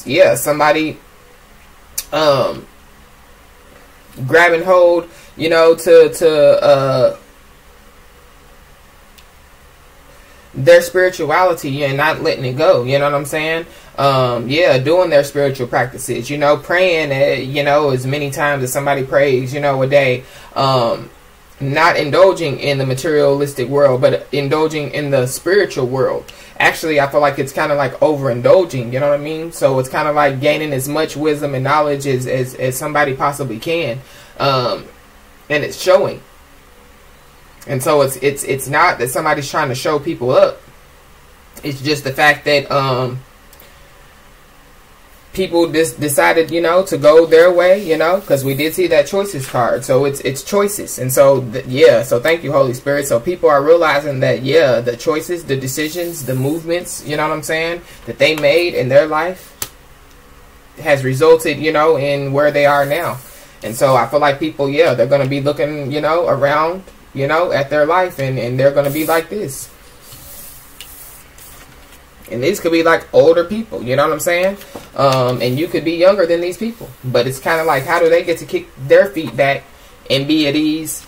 Yeah, somebody grabbing hold, you know, to their spirituality and not letting it go, you know what I'm saying? Yeah, doing their spiritual practices, you know, praying, you know, as many times as somebody prays, you know, a day. Not indulging in the materialistic world, but indulging in the spiritual world. Actually, I feel like it's kind of like overindulging, you know what I mean? So it's kind of like gaining as much wisdom and knowledge as somebody possibly can. And it's showing. And so it's not that somebody's trying to show people up. It's just the fact that, yeah, somebody's trying to show people up. And so it's not that somebody's trying to show people up. It's just the fact that, somebody's trying to show people up. And so it's not that somebody's trying to show people up. It's just the fact that, somebody's trying to show people up. And so it's not that somebody's trying to show people up. It's just the fact that, people just decided, you know, to go their way, you know, because we did see that choices card. So it's choices. And so, yeah, so thank you, Holy Spirit. So people are realizing that, yeah, the choices, the decisions, the movements, you know what I'm saying, that they made in their life has resulted, you know, in where they are now. And so I feel like people, yeah, they're going to be looking, you know, around, you know, at their life, and they're going to be like this. And these could be like older people, you know what I'm saying? And you could be younger than these people. But it's kind of like, how do they get to kick their feet back and be at ease?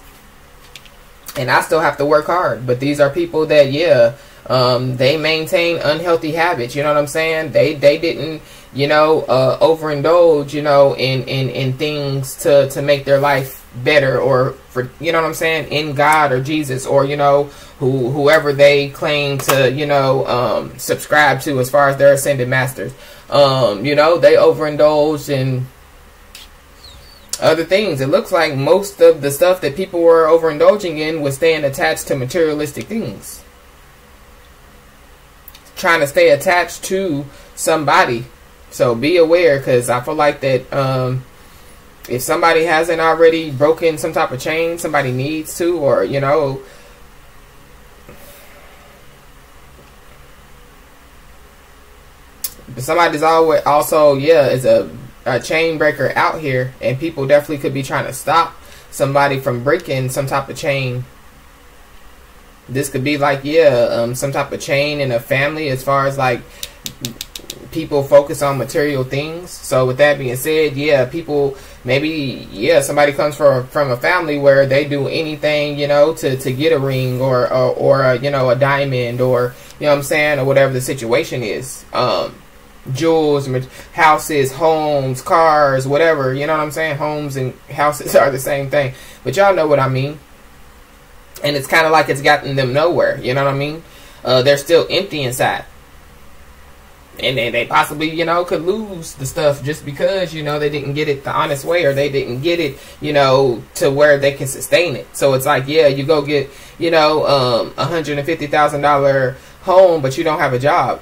And I still have to work hard. But these are people that, yeah, they maintain unhealthy habits, you know what I'm saying? They didn't, you know, overindulge, you know, in things to make their life better, or for, you know what I'm saying, in God or Jesus, or, you know, whoever they claim to, you know, subscribe to as far as their ascended masters. You know, they overindulged in other things. It looks like most of the stuff that people were overindulging in was staying attached to materialistic things, trying to stay attached to somebody. So be aware, because I feel like that if somebody hasn't already broken some type of chain, somebody needs to, or, you know, somebody's always also, yeah, is a chain breaker out here, and people definitely could be trying to stop somebody from breaking some type of chain. This could be like, yeah, some type of chain in a family, as far as like people focus on material things. So with that being said, yeah, people, maybe, yeah, somebody comes from a family where they do anything, you know, to get a ring, or you know, a diamond, or, you know what I'm saying, or whatever the situation is. Jewels, houses, homes, cars, whatever, you know what I'm saying? Homes and houses are the same thing, but y'all know what I mean. And it's kind of like it's gotten them nowhere, you know what I mean? They're still empty inside. And they possibly, you know, could lose the stuff just because, you know, they didn't get it the honest way, or they didn't get it, you know, to where they can sustain it. So it's like, yeah, you go get, you know, $150,000 home, but you don't have a job.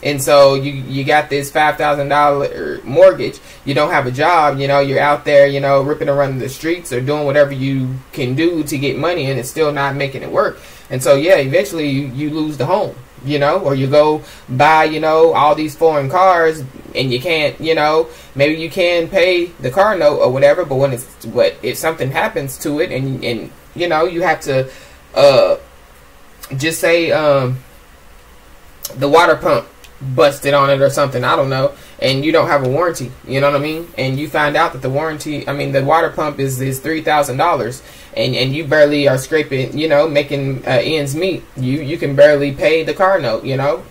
And so you got this $5,000 mortgage. You don't have a job. You know, you're out there, you know, ripping and running the streets, or doing whatever you can do to get money, and it's still not making it work. And so, yeah, eventually you lose the home, you know, or you go buy, you know, all these foreign cars, and you can't, you know, maybe you can pay the car note or whatever, but when if something happens to it, and you know, you have to just say the water pump busted on it or something, I don't know, and you don't have a warranty, you know what I mean, and you find out that the warranty, I mean, the water pump is $3,000, and you barely are scraping, you know, making ends meet. You can barely pay the car note, you know,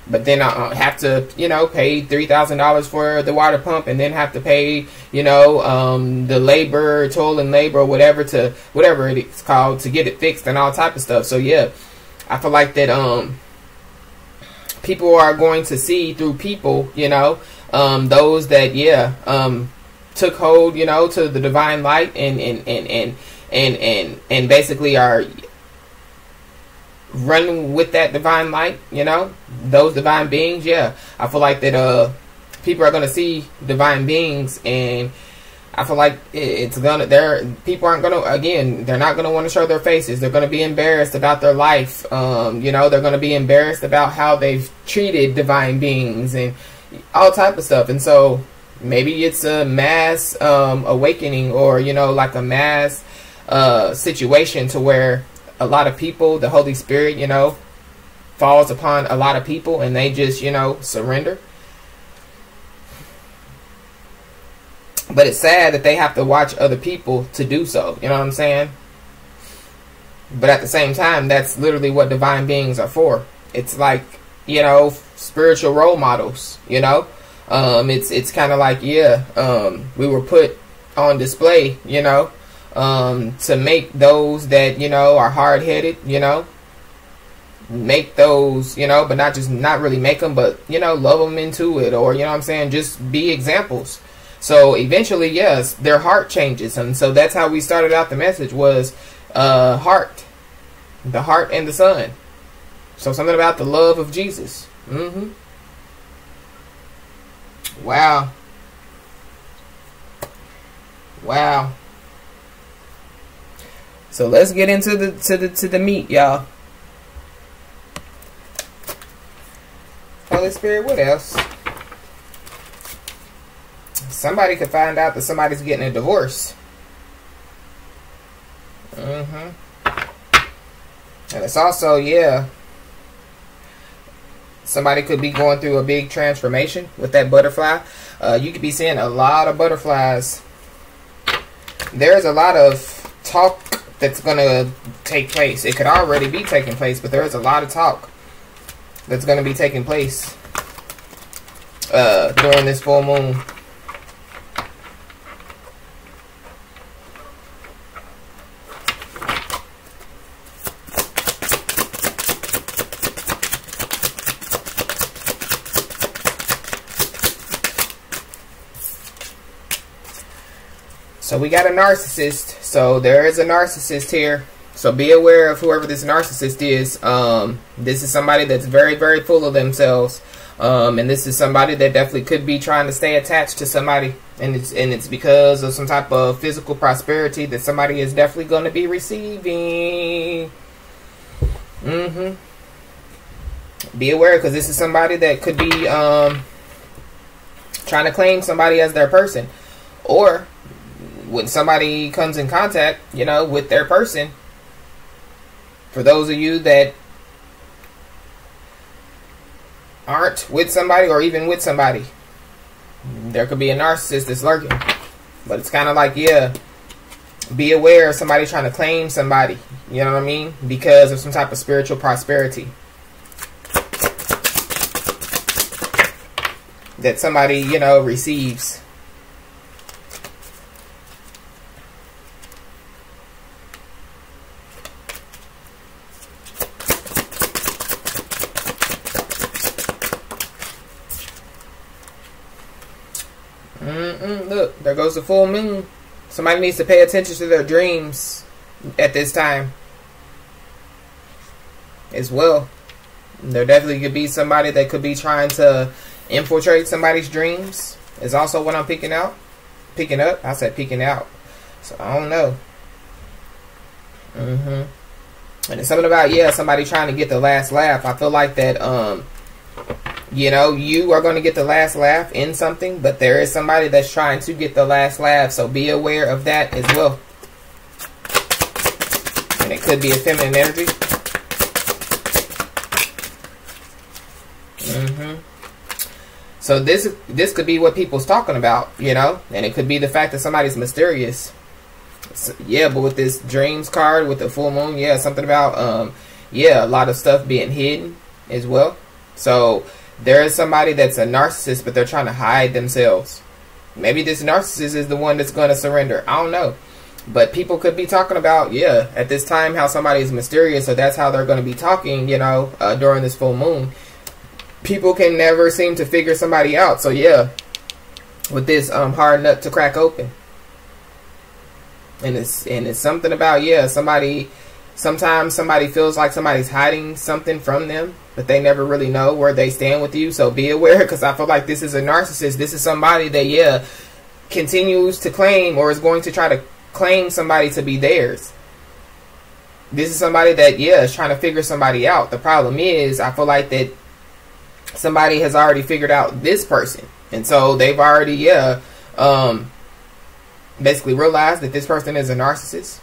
but then I have to, you know, pay $3,000 for the water pump, and then have to pay, you know, the labor, toll and labor, or whatever it's called, to get it fixed, and all type of stuff. So yeah, I feel like that people are going to see through people, you know, those that, yeah, took hold, you know, to the divine light, and basically are running with that divine light, you know, those divine beings. Yeah, I feel like that people are going to see divine beings, and I feel like people aren't gonna, again, they're not gonna want to show their faces. They're gonna be embarrassed about their life. You know, they're gonna be embarrassed about how they've treated divine beings and all type of stuff. And so maybe it's a mass awakening, or, you know, like a mass situation to where a lot of people, the Holy Spirit, you know, falls upon a lot of people, and they just, you know, surrender. But it's sad that they have to watch other people to do so. You know what I'm saying? But at the same time, that's literally what divine beings are for. It's like, you know, spiritual role models, you know? It's kind of like, yeah, we were put on display, you know, to make those that, you know, are hard-headed, you know, make those, you know, but not really make them, but, you know, love them into it, or, you know what I'm saying, just be examples. So eventually, yes, their heart changes. And so that's how we started out the message, was heart. The heart and the sun. So something about the love of Jesus. Wow. Wow. So let's get into the meat, y'all. Holy Spirit, what else? Somebody could find out that somebody's getting a divorce. And it's also, yeah, somebody could be going through a big transformation with that butterfly. You could be seeing a lot of butterflies. There's a lot of talk that's going to take place. It could already be taking place, but there is a lot of talk that's going to be taking place during this full moon. So we got a narcissist. So there is a narcissist here. So be aware of whoever this narcissist is. This is somebody that's very, very full of themselves. And this is somebody that definitely could be trying to stay attached to somebody. And it's because of some type of physical prosperity that somebody is definitely going to be receiving. Be aware, because this is somebody that could be trying to claim somebody as their person. Or when somebody comes in contact, you know, with their person, for those of you that aren't with somebody or even with somebody, there could be a narcissist that's lurking. But it's kind of like, yeah, be aware of somebody trying to claim somebody, you know what I mean, because of some type of spiritual prosperity that somebody, you know, receives. Look, there goes the full moon. Somebody needs to pay attention to their dreams at this time as well. There definitely could be somebody that could be trying to infiltrate somebody's dreams. Is also what I'm picking up. I said picking out. So I don't know. And it's something about, yeah, somebody trying to get the last laugh. I feel like that you know, you are going to get the last laugh in something, but there is somebody that's trying to get the last laugh. So be aware of that as well. And it could be a feminine energy. So this could be what people's talking about, you know, and it could be the fact that somebody's mysterious. So, yeah, but with this dreams card, with the full moon, yeah, something about, yeah, a lot of stuff being hidden as well. So there is somebody that's a narcissist, but they're trying to hide themselves. Maybe this narcissist is the one that's going to surrender. I don't know. But people could be talking about, yeah, at this time, how somebody is mysterious. So that's how they're going to be talking, you know, during this full moon. People can never seem to figure somebody out. So, yeah, with this hard nut to crack open. And it's something about, yeah, sometimes somebody feels like somebody's hiding something from them, but they never really know where they stand with you. So be aware, because I feel like this is a narcissist. This is somebody that, yeah, continues to claim or is going to try to claim somebody to be theirs. This is somebody that, yeah, is trying to figure somebody out. The problem is, I feel like that somebody has already figured out this person. And so they've already, yeah, basically realized that this person is a narcissist.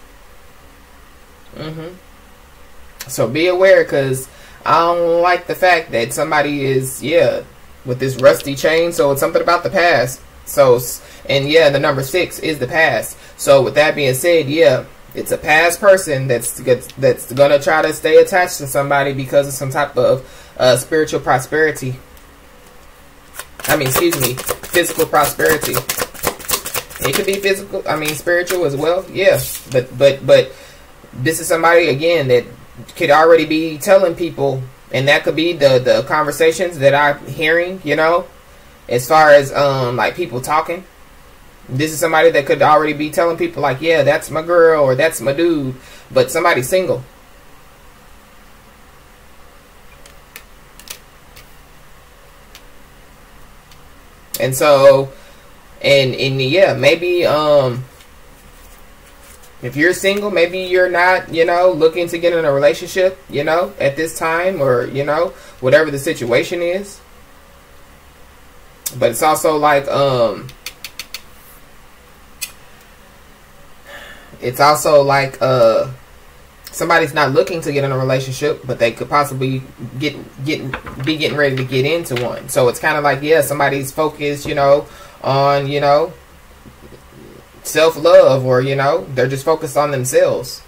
So be aware, because I don't like the fact that somebody is, yeah, with this rusty chain. So it's something about the past. So, and yeah, the number 6 is the past. So with that being said, yeah, it's a past person that's gonna try to stay attached to somebody because of some type of spiritual prosperity. I mean, excuse me, physical prosperity. It could be physical, I mean, spiritual as well. Yeah, but this is somebody, again, that could already be telling people, and that could be the conversations that I'm hearing, you know, as far as like people talking. This is somebody that could already be telling people like, yeah, that's my girl or that's my dude, but somebody's single. And so, and yeah, maybe if you're single, maybe you're not, you know, looking to get in a relationship, you know, at this time, or, you know, whatever the situation is. But it's also like, somebody's not looking to get in a relationship, but they could possibly be getting ready to get into one. So it's kind of like, yeah, somebody's focused, you know, on, you know, self-love, or, you know, they're just focused on themselves.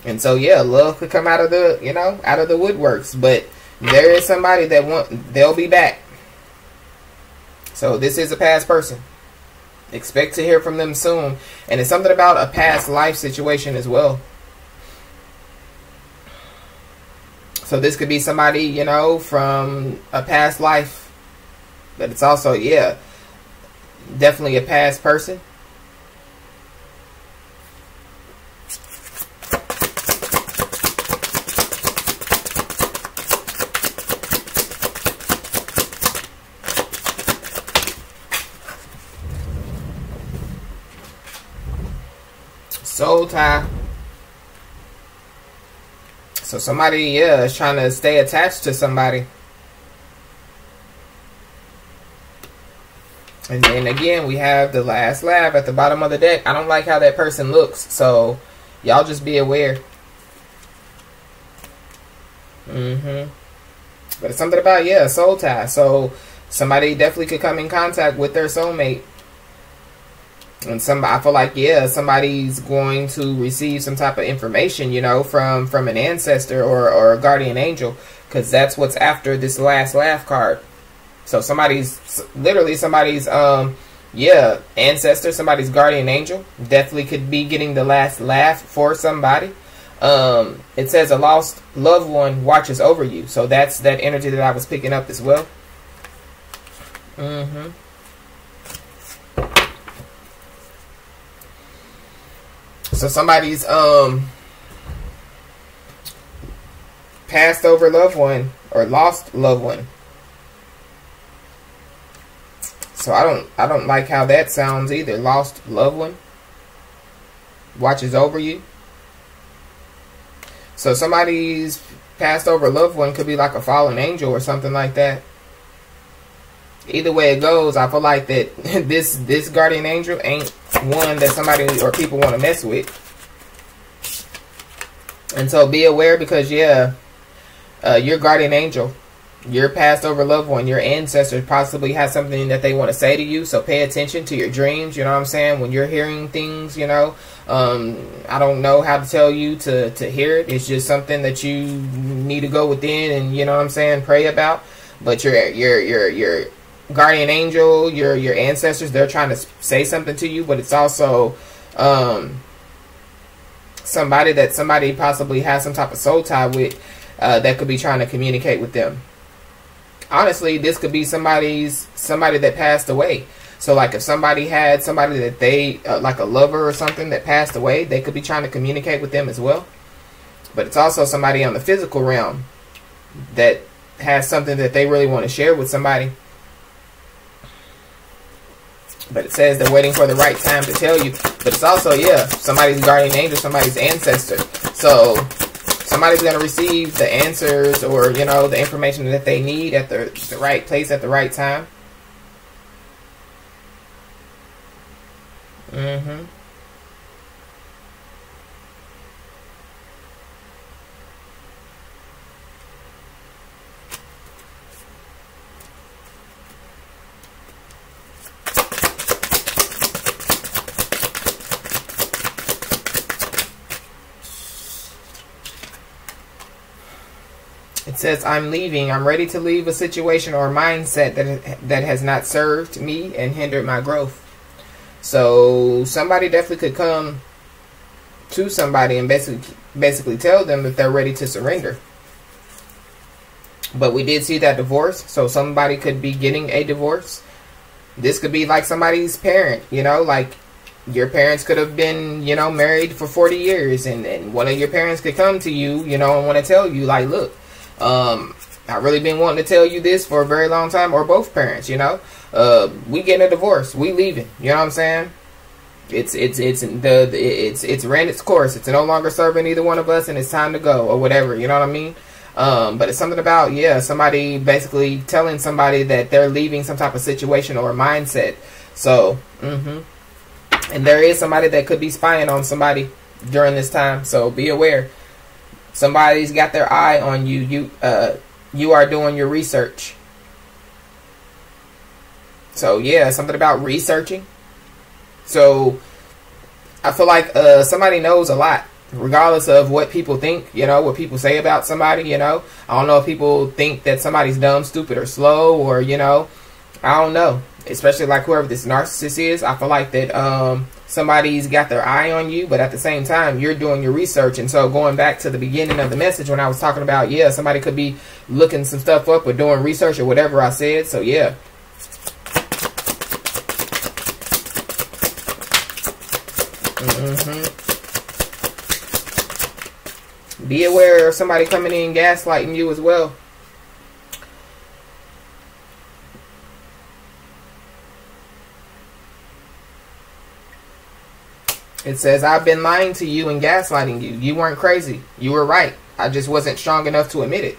And so, yeah, love could come out of the, you know, out of the woodworks. But there is somebody that they'll be back. So this is a past person. Expect to hear from them soon. And it's something about a past life situation as well. So this could be somebody, you know, from a past life. But it's also, yeah, definitely a past person. Soul tie. So somebody, yeah, is trying to stay attached to somebody. And then again, we have the last laugh at the bottom of the deck. I don't like how that person looks, so y'all just be aware. But it's something about, yeah, soul tie. So somebody definitely could come in contact with their soulmate. And I feel like, yeah, somebody's going to receive some type of information, you know, from an ancestor or a guardian angel, because that's what's after this last laugh card. So literally somebody's, yeah, ancestor, somebody's guardian angel definitely could be getting the last laugh for somebody. It says a lost loved one watches over you. So that's that energy that I was picking up as well. So somebody's passed over loved one or lost loved one. So I don't like how that sounds either. Lost loved one watches over you. So somebody's passed over loved one could be like a fallen angel or something like that. Either way it goes, I feel like that this guardian angel ain't one that somebody or people want to mess with. And so be aware, because, yeah, your guardian angel, your passed over loved one, your ancestors possibly has something that they want to say to you. So pay attention to your dreams, you know what I'm saying? When you're hearing things, you know, I don't know how to tell you to hear it. It's just something that you need to go within and, you know what I'm saying, pray about. But your guardian angel, your ancestors, they're trying to say something to you, but it's also somebody possibly has some type of soul tie with, that could be trying to communicate with them. Honestly, this could be somebody that passed away. So like if somebody had somebody that they like a lover or something that passed away, they could be trying to communicate with them as well. But it's also somebody on the physical realm that has something that they really want to share with somebody. But it says they're waiting for the right time to tell you. But it's also, yeah, somebody's guardian angel, somebody's ancestor. So somebody's going to receive the answers or, you know, the information that they need at the right place at the right time. It says, I'm leaving. I'm ready to leave a situation or a mindset that has not served me and hindered my growth. So somebody definitely could come to somebody and basically tell them that they're ready to surrender. But we did see that divorce. So somebody could be getting a divorce. This could be like somebody's parent, you know, like your parents could have been, you know, married for 40 years. And one of your parents could come to you, you know, and want to tell you, like, look, I've really been wanting to tell you this for a very long time, or both parents, you know. We getting a divorce. We leaving. You know what I'm saying? It's ran its course. It's no longer serving either one of us, and it's time to go, or whatever. You know what I mean? But it's something about, yeah, somebody basically telling somebody that they're leaving some type of situation or mindset. So, and there is somebody that could be spying on somebody during this time. So be aware. Somebody's got their eye on you. You are doing your research. So yeah, something about researching. So I feel like somebody knows a lot, regardless of what people think, you know, what people say about somebody, you know. I don't know if people think that somebody's dumb, stupid, or slow, or, you know, I don't know. Especially like whoever this narcissist is, I feel like that somebody's got their eye on you, but at the same time, you're doing your research. And so going back to the beginning of the message when I was talking about, yeah, somebody could be looking some stuff up or doing research or whatever I said. So yeah. Be aware of somebody coming in gaslighting you as well. It says, I've been lying to you and gaslighting you. You weren't crazy. You were right. I just wasn't strong enough to admit it.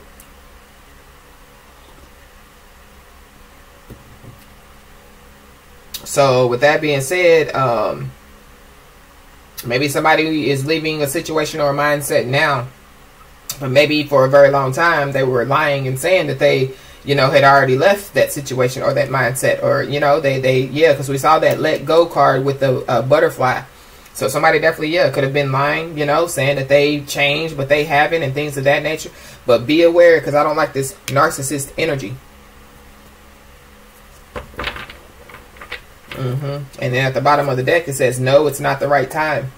So with that being said, maybe somebody is leaving a situation or a mindset now, but maybe for a very long time they were lying and saying that they, you know, had already left that situation or that mindset, or, you know, yeah, because we saw that let go card with the butterfly. So somebody definitely, yeah, could have been lying, you know, saying that they changed, but they haven't, and things of that nature. But be aware, because I don't like this narcissist energy. And then at the bottom of the deck it says, no, it's not the right time.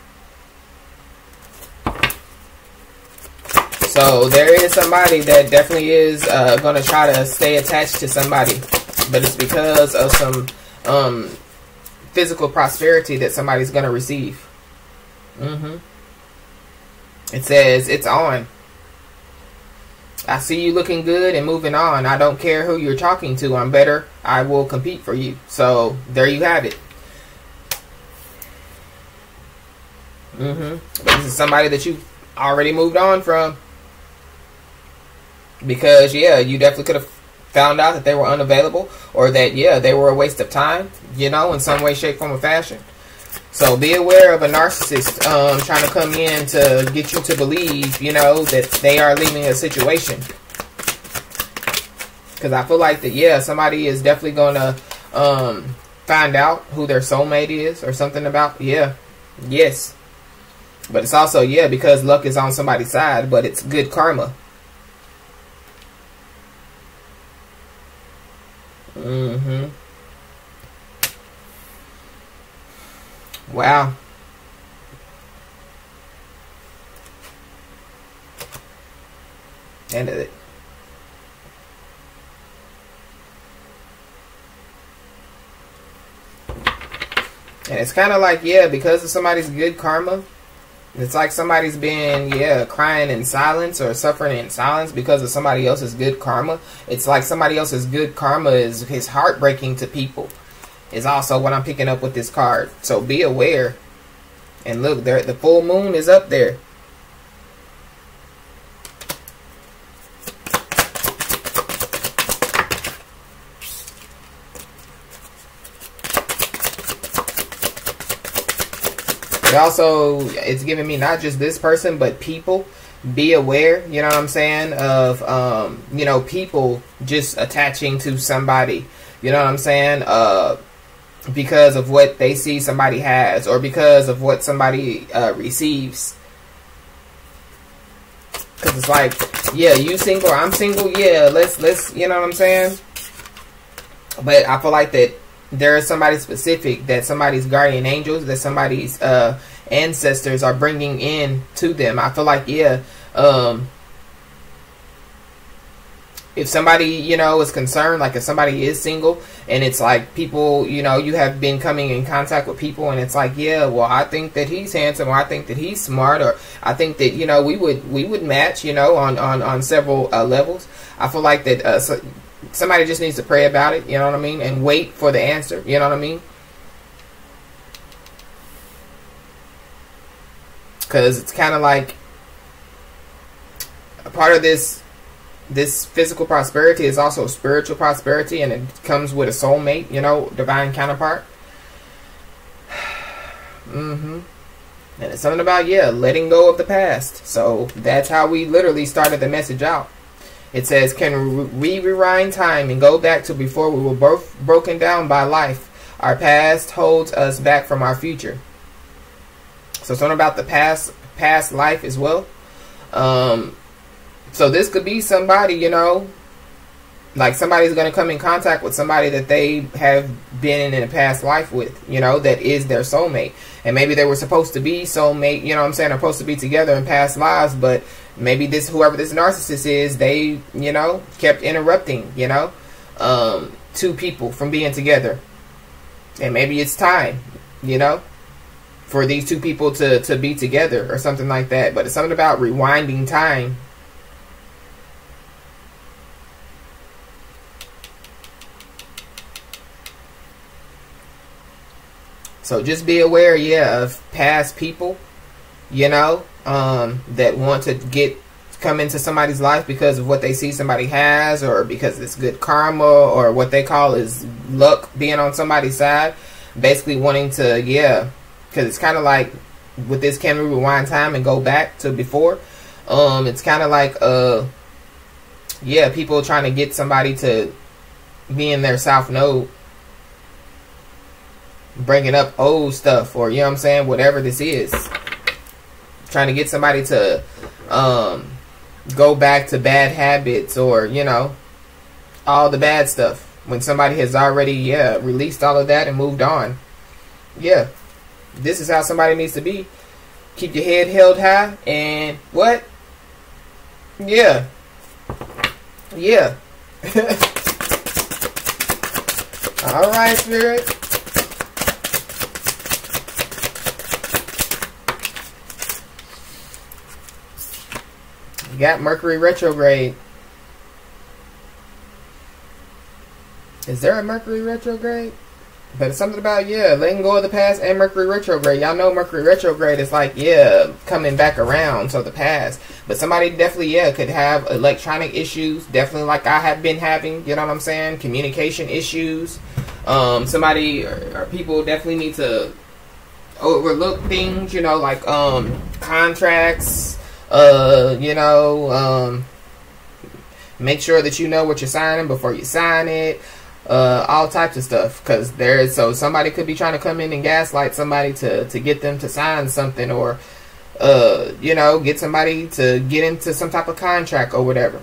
So there is somebody that definitely is going to try to stay attached to somebody, but it's because of some physical prosperity that somebody's going to receive. It says, it's on. I see you looking good and moving on. I don't care who you're talking to. I'm better. I will compete for you. So there you have it. This is somebody that you already moved on from. Because, yeah, you definitely could have found out that they were unavailable, or that, yeah, they were a waste of time, you know, in some way, shape, form, or fashion. So be aware of a narcissist trying to come in to get you to believe, you know, that they are leaving a situation. Because I feel like that, yeah, somebody is definitely going to find out who their soulmate is or something about, yeah, yes. But it's also, yeah, because luck is on somebody's side, but it's good karma. Wow. End of it. And it's kind of like, yeah, because of somebody's good karma, it's like somebody's been, yeah, crying in silence or suffering in silence because of somebody else's good karma. It's like somebody else's good karma is heartbreaking to people. Is also what I'm picking up with this card. So be aware. And look, there, the full moon is up there. It also, it's giving me not just this person, but people. Be aware, you know what I'm saying, of, you know, people just attaching to somebody. You know what I'm saying? Because of what they see somebody has, or because of what somebody receives. Because it's like, yeah, you single, I'm single, yeah, let's, you know what I'm saying? But I feel like that there is somebody specific, that somebody's guardian angels, that somebody's ancestors are bringing in to them. I feel like, yeah, if somebody, you know, is concerned, like if somebody is single, and it's like people, you know, you have been coming in contact with people, and it's like, yeah, well, I think that he's handsome, or I think that he's smart, or I think that, you know, we would match, you know, on several levels. I feel like that somebody just needs to pray about it, you know what I mean, and wait for the answer, you know what I mean. Because it's kind of like a part of this physical prosperity is also spiritual prosperity, and it comes with a soulmate, you know, divine counterpart. And it's something about, yeah, letting go of the past. So that's how we literally started the message out. It says, can we rewind time and go back to before we were both broken down by life? Our past holds us back from our future. So something about the past life as well. So this could be somebody, you know, like somebody's going to come in contact with somebody that they have been in a past life with, you know, that is their soulmate. And maybe they were supposed to be soulmate, you know what I'm saying, they're supposed to be together in past lives, but maybe whoever this narcissist is, they, you know, kept interrupting, you know, two people from being together. And maybe it's time, you know, for these two people to be together or something like that. But it's something about rewinding time. So just be aware, yeah, of past people, you know, that want to come into somebody's life because of what they see somebody has, or because it's good karma, or what they call is luck being on somebody's side. Basically wanting to, yeah, because it's kind of like with this, can we rewind time and go back to before? It's kind of like, yeah, people trying to get somebody to be in their south node, bringing up old stuff, or, you know what I'm saying, whatever this is. Trying to get somebody to go back to bad habits, or, you know, all the bad stuff, when somebody has already, yeah, released all of that and moved on. Yeah, this is how somebody needs to be. Keep your head held high, and what? Yeah. Yeah. All right, Spirit. You got Mercury retrograde. Is there a Mercury retrograde? But it's something about, yeah, letting go of the past and Mercury retrograde. Y'all know Mercury retrograde is like, yeah, coming back around, so the past. But somebody definitely, yeah, could have electronic issues. Definitely like I have been having, you know what I'm saying? Communication issues. Somebody or people definitely need to overlook things, you know, like contracts. You know, make sure that you know what you're signing before you sign it. All types of stuff, because so somebody could be trying to come in and gaslight somebody to get them to sign something, or you know, get somebody to get into some type of contract or whatever,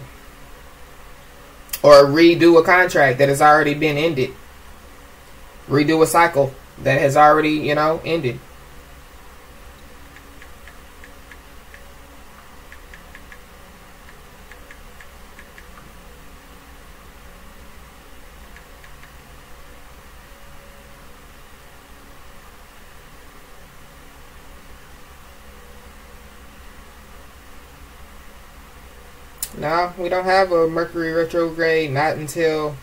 or redo a contract that has already been ended, redo a cycle that has already, you know, ended. No, we don't have a Mercury retrograde, not until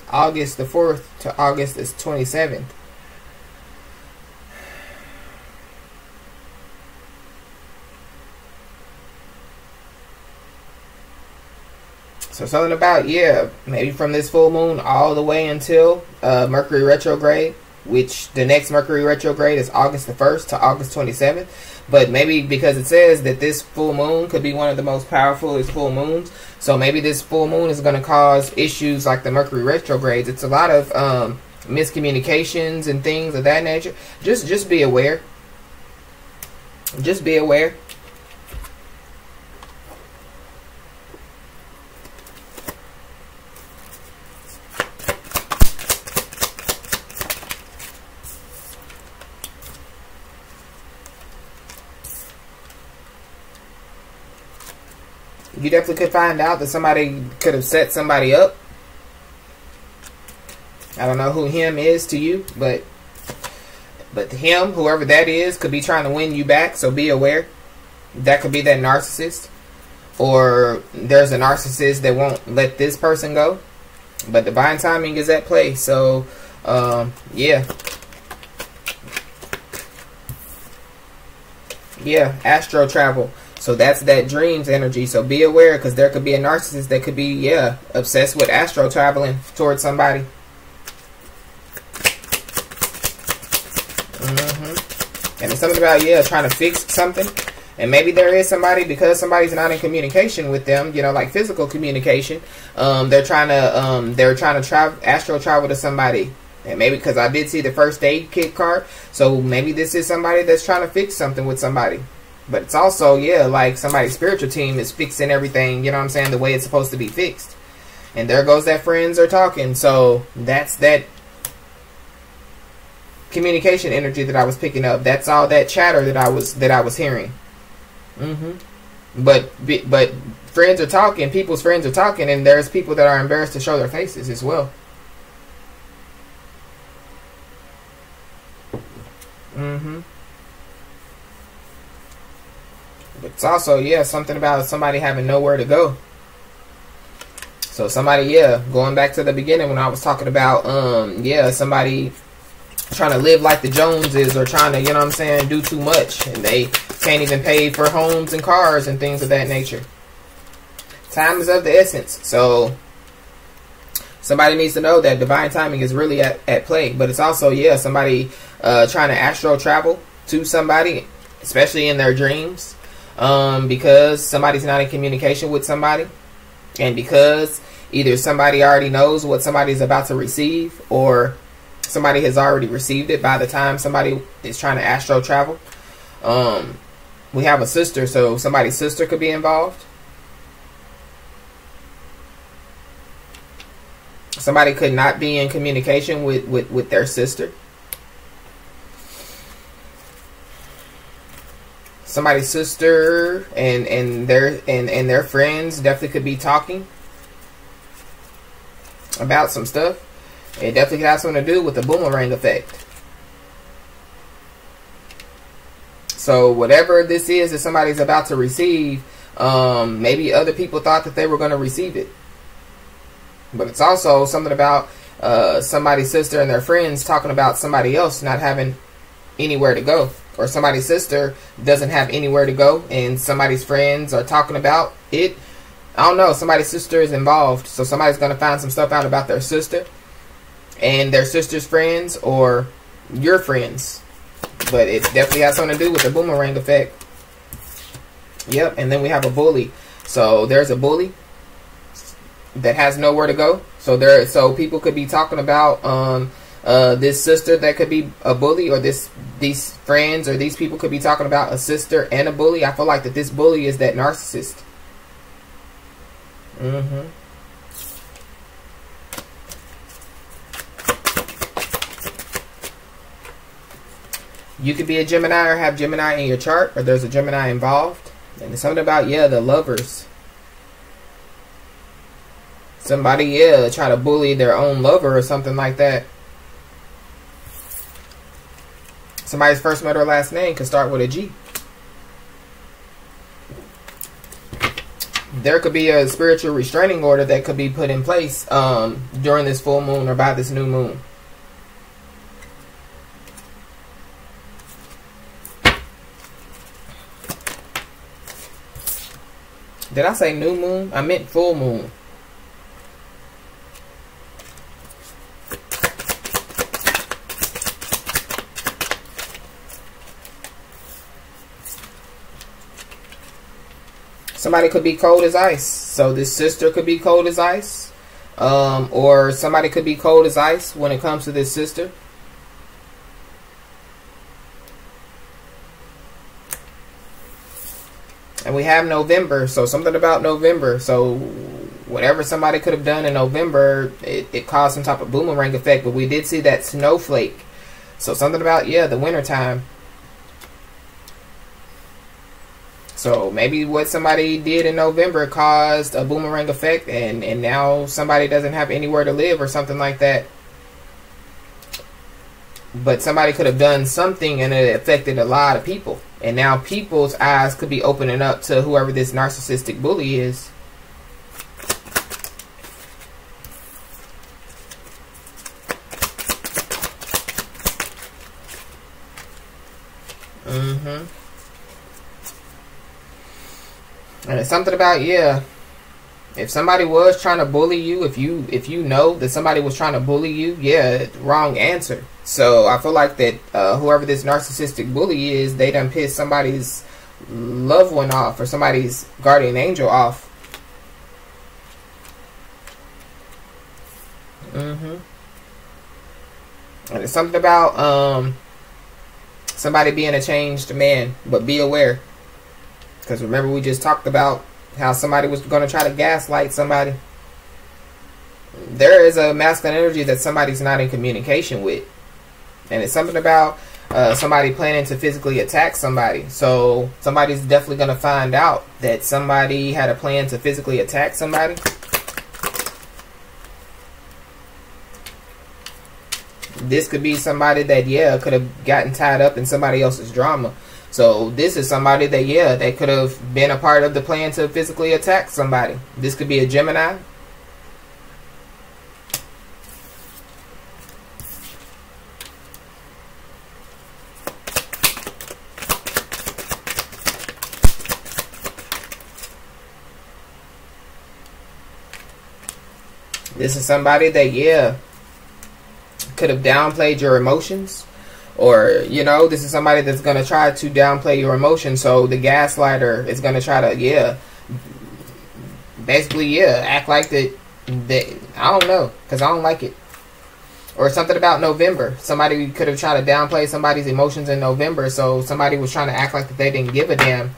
August the 4th to August the 27th. So something about, yeah, maybe from this full moon all the way until Mercury retrograde, which the next Mercury retrograde is August the 1st to August 27th. But maybe because it says that this full moon could be one of the most powerful full moons, so maybe this full moon is going to cause issues like the Mercury retrogrades. It's a lot of miscommunications and things of that nature. Just be aware. Just be aware. You definitely could find out that somebody could have set somebody up. I don't know who him is to you, but him, whoever that is, could be trying to win you back, so be aware. That could be that narcissist. or there's a narcissist that won't let this person go. But divine timing is at play. So, yeah. Yeah, astro travel. So that's that dreams energy. So be aware, because there could be a narcissist that could be, yeah, obsessed with astro traveling towards somebody. And it's something about, yeah, trying to fix something. And maybe there is somebody, because somebody's not in communication with them, you know, like physical communication. They're trying to astro travel to somebody. And maybe, because I did see the first aid kit card, so maybe this is somebody that's trying to fix something with somebody. But it's also, yeah, like somebody's spiritual team is fixing everything, you know what I'm saying, the way it's supposed to be fixed. And there goes that friends are talking. So that's that communication energy that I was picking up. That's all that chatter that I was hearing. But friends are talking, people's friends are talking, and there's people that are embarrassed to show their faces as well. But it's also, yeah, something about somebody having nowhere to go. So somebody, yeah, going back to the beginning when I was talking about, yeah, somebody trying to live like the Joneses, or trying to, you know what I'm saying, do too much, and they can't even pay for homes and cars and things of that nature. Time is of the essence. So somebody needs to know that divine timing is really at play. But it's also, yeah, somebody trying to astral travel to somebody, especially in their dreams, because somebody's not in communication with somebody, and because either somebody already knows what somebody's about to receive, or somebody has already received it by the time somebody is trying to astro travel. We have a sister, so somebody's sister could be involved. Somebody could not be in communication with their sister. Somebody's sister and their friends definitely could be talking about some stuff. It definitely could have something to do with the boomerang effect. So whatever this is that somebody's about to receive, maybe other people thought that they were going to receive it. But it's also something about somebody's sister and their friends talking about somebody else not having anywhere to go. Or somebody's sister doesn't have anywhere to go, and somebody's friends are talking about it. I don't know. Somebody's sister is involved. So somebody's going to find some stuff out about their sister and their sister's friends, or your friends. But it definitely has something to do with the boomerang effect. Yep. And then we have a bully. So there's a bully that has nowhere to go. So people could be talking about this sister that could be a bully, or these friends or these people could be talking about a sister and a bully. I feel like that this bully is that narcissist. You could be a Gemini or have Gemini in your chart, or there's a Gemini involved. And it's something about, yeah, the lovers. Somebody, yeah, try to bully their own lover or something like that. Somebody's first, middle, or last name could start with a G. There could be a spiritual restraining order that could be put in place during this full moon or by this new moon. Did I say new moon? I meant full moon. Somebody could be cold as ice. So this sister could be cold as ice. Or somebody could be cold as ice when it comes to this sister. And we have November. So something about November. So whatever somebody could have done in November, it caused some type of boomerang effect. But we did see that snowflake. So something about, yeah, the wintertime. So maybe what somebody did in November caused a boomerang effect, and now somebody doesn't have anywhere to live or something like that. But somebody could have done something and it affected a lot of people. And now people's eyes could be opening up to whoever this narcissistic bully is. And it's something about, yeah, if somebody was trying to bully you, if you know that somebody was trying to bully you, yeah, wrong answer. So I feel like that whoever this narcissistic bully is, they done pissed somebody's loved one off or somebody's guardian angel off. And it's something about somebody being a changed man, but be aware. Because remember, we just talked about how somebody was going to try to gaslight somebody. There is a masculine energy that somebody's not in communication with. And it's something about somebody planning to physically attack somebody. So somebody's definitely going to find out that somebody had a plan to physically attack somebody. This could be somebody that, yeah, could have gotten tied up in somebody else's drama. So this is somebody that, yeah, they could have been a part of the plan to physically attack somebody. This could be a Gemini. This is somebody that, yeah, could have downplayed your emotions. Or, you know, this is somebody that's going to try to downplay your emotions. So the gaslighter is going to try to, yeah, basically, yeah, act like that, I don't know, because I don't like it. Or something about November. Somebody could have tried to downplay somebody's emotions in November. So somebody was trying to act like that they didn't give a damn.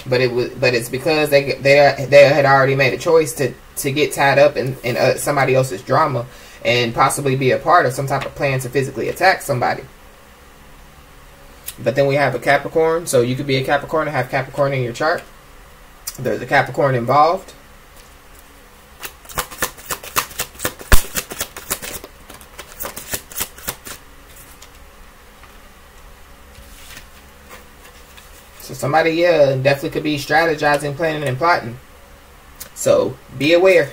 But it's because they had already made a choice to get tied up in somebody else's drama and possibly be a part of some type of plan to physically attack somebody. But then we have a Capricorn. So you could be a Capricorn and have Capricorn in your chart. There's a Capricorn involved. So somebody, yeah, definitely could be strategizing, planning, and plotting. So be aware.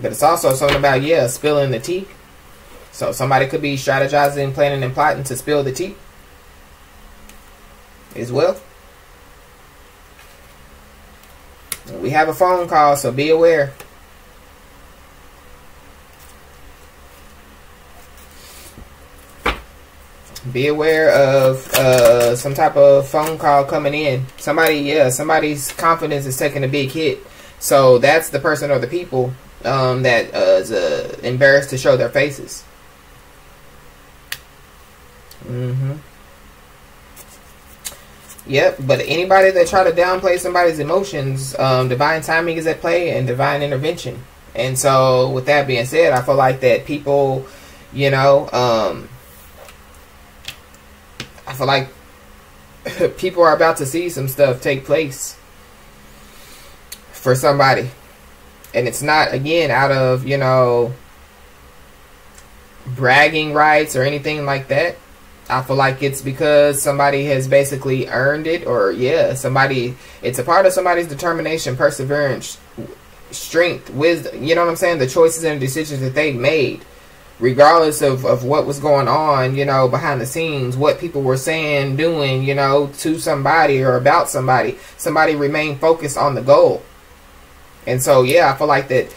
But it's also something about, yeah, spilling the tea. So somebody could be strategizing, planning, and plotting to spill the tea as well. We have a phone call, so be aware. Be aware of some type of phone call coming in. Somebody's confidence is taking a big hit. So that's the person or the people that is embarrassed to show their faces. Yep, but anybody that try to downplay somebody's emotions, divine timing is at play and divine intervention. And so with that being said, I feel like that people, you know, I feel like people are about to see some stuff take place for somebody. And it's not, again, out of, you know, bragging rights or anything like that. I feel like it's because somebody has basically earned it, or, yeah, it's a part of somebody's determination, perseverance, strength, wisdom, you know what I'm saying? The choices and decisions that they made, regardless of what was going on, you know, behind the scenes, what people were saying, doing, you know, to somebody or about somebody. Somebody remained focused on the goal. And so, yeah, I feel like that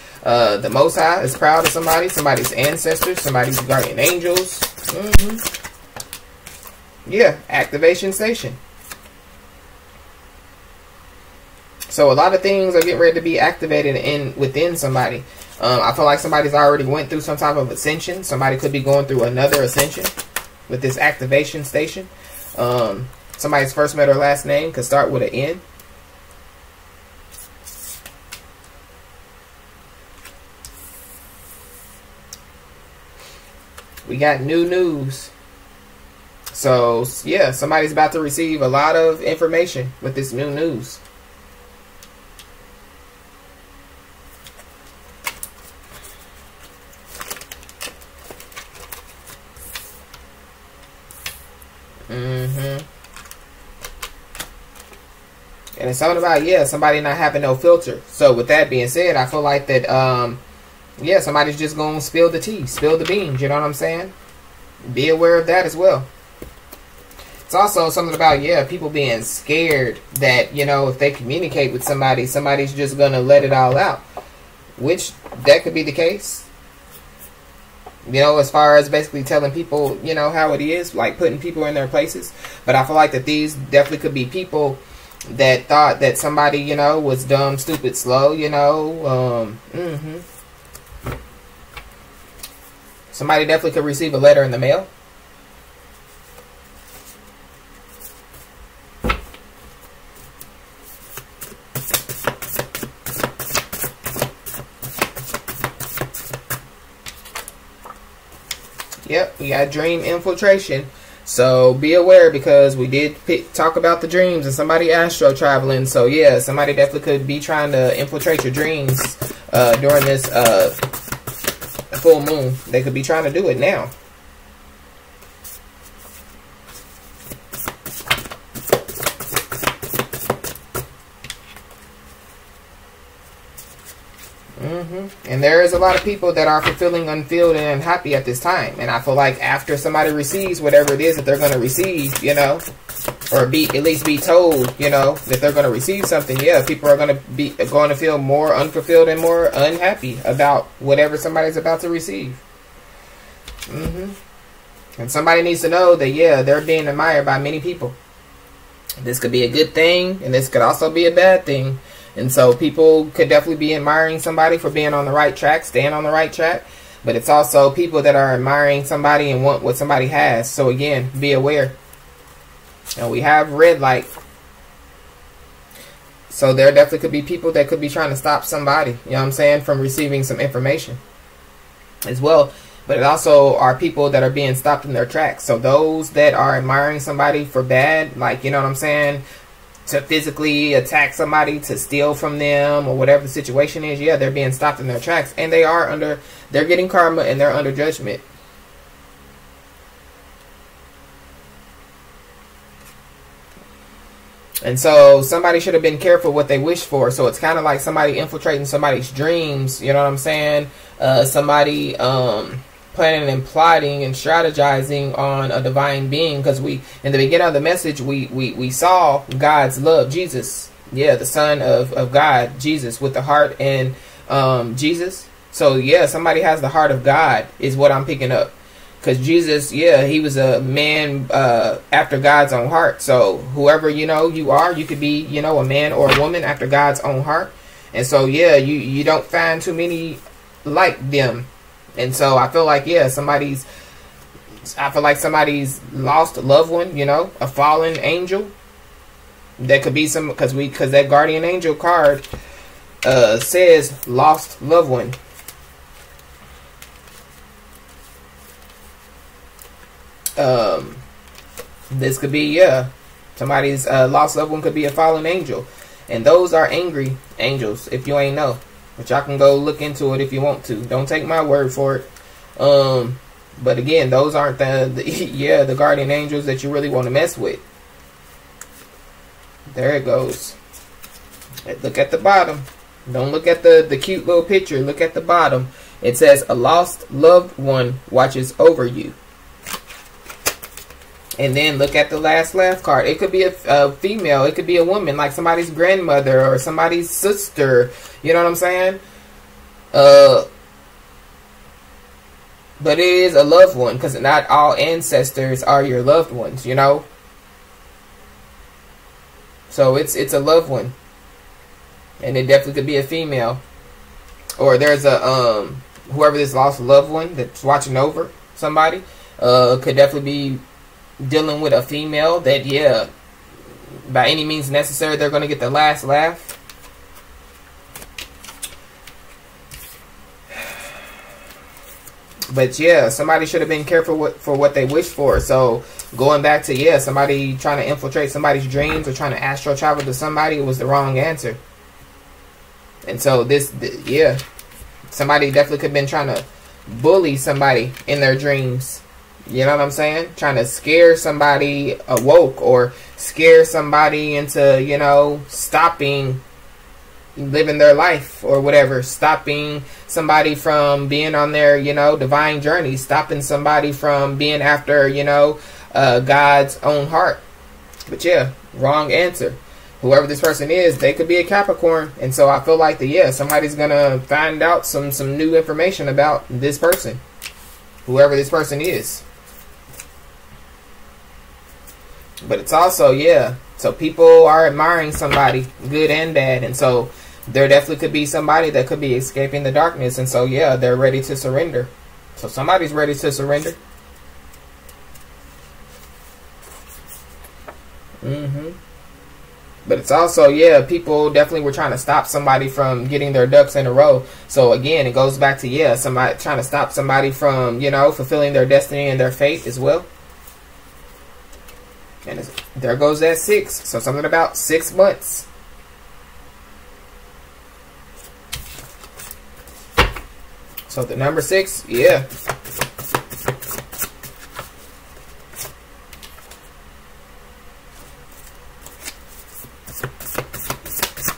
the Most High is proud of somebody's ancestors, somebody's guardian angels. Yeah, activation station. So a lot of things are getting ready to be activated within somebody. I feel like somebody's already went through some type of ascension. Somebody could be going through another ascension with this activation station. Somebody's first, middle, or last name could start with an N. We got new news. So, yeah, somebody's about to receive a lot of information with this new news. And it's something about, yeah, somebody not having no filter. So with that being said, I feel like that, yeah, somebody's just going to spill the tea, spill the beans. You know what I'm saying? Be aware of that as well. It's also something about, yeah, people being scared that, you know, if they communicate with somebody, somebody's just going to let it all out. Which, that could be the case. You know, as far as basically telling people, you know, how it is, like putting people in their places. But I feel like that these definitely could be people that thought that somebody, you know, was dumb, stupid, slow, you know. Somebody definitely could receive a letter in the mail. Yep, we got dream infiltration. So be aware, because we did talk about the dreams and somebody astro traveling. So yeah, somebody definitely could be trying to infiltrate your dreams during this full moon. They could be trying to do it now. And there is a lot of people that are fulfilling, unfilled, and unhappy at this time. And I feel like after somebody receives whatever it is that they're going to receive, you know, or at least be told, you know, that they're going to receive something, yeah, people are going to feel more unfulfilled and more unhappy about whatever somebody's about to receive. And somebody needs to know that, yeah, they're being admired by many people. This could be a good thing, and this could also be a bad thing. And so people could definitely be admiring somebody for being on the right track, staying on the right track. But it's also people that are admiring somebody and want what somebody has. So again, be aware. And we have red light. So there definitely could be people that could be trying to stop somebody, you know what I'm saying, from receiving some information as well. But it also are people that are being stopped in their tracks. So those that are admiring somebody for bad, like, you know what I'm saying, to physically attack somebody, to steal from them, or whatever the situation is, yeah, they're being stopped in their tracks, and they're getting karma, and they're under judgment. And so somebody should have been careful what they wish for. So it's kind of like somebody infiltrating somebody's dreams, you know what I'm saying? Somebody planning and plotting and strategizing on a divine being, because we, in the beginning of the message, we saw God's love, Jesus, yeah, the Son of God, Jesus, with the heart and Jesus. So yeah, somebody has the heart of God is what I'm picking up, because Jesus, yeah, he was a man after God's own heart. So whoever, you know, you are, you could be, you know, a man or a woman after God's own heart. And so yeah, you don't find too many like them. And so I feel like, yeah, somebody's lost a loved one, you know, a fallen angel. That could be because that guardian angel card says lost loved one. This could be, yeah, somebody's lost loved one could be a fallen angel. And those are angry angels, if you ain't know. But y'all can go look into it if you want to. Don't take my word for it. But again, those aren't the guardian angels that you really want to mess with. There it goes. Look at the bottom. Don't look at the cute little picture. Look at the bottom. It says, a lost loved one watches over you. And then look at the last card. It could be a female. It could be a woman, like somebody's grandmother or somebody's sister. You know what I'm saying? But it is a loved one, because not all ancestors are your loved ones, you know? So it's a loved one. And it definitely could be a female. Or there's a, whoever this lost loved one that's watching over somebody, could definitely be dealing with a female that, yeah, by any means necessary, they're going to get the last laugh. But yeah, somebody should have been careful for what they wish for. So going back to, yeah, somebody trying to infiltrate somebody's dreams or trying to astral travel to somebody, it was the wrong answer. And so yeah, somebody definitely could have been trying to bully somebody in their dreams. You know what I'm saying? Trying to scare somebody awoke, or scare somebody into, you know, stopping living their life or whatever. Stopping somebody from being on their, you know, divine journey. Stopping somebody from being after, you know, God's own heart. But yeah, wrong answer. Whoever this person is, they could be a Capricorn. And so I feel like that, yeah, somebody's going to find out some new information about this person. Whoever this person is. But it's also, yeah, so people are admiring somebody, good and bad. And so there definitely could be somebody that could be escaping the darkness. And so, yeah, they're ready to surrender. So somebody's ready to surrender. But it's also, yeah, people definitely were trying to stop somebody from getting their ducks in a row. So again, it goes back to, yeah, somebody trying to stop somebody from, you know, fulfilling their destiny and their fate as well. And there goes that 6. So something about 6 months. So the number 6, yeah.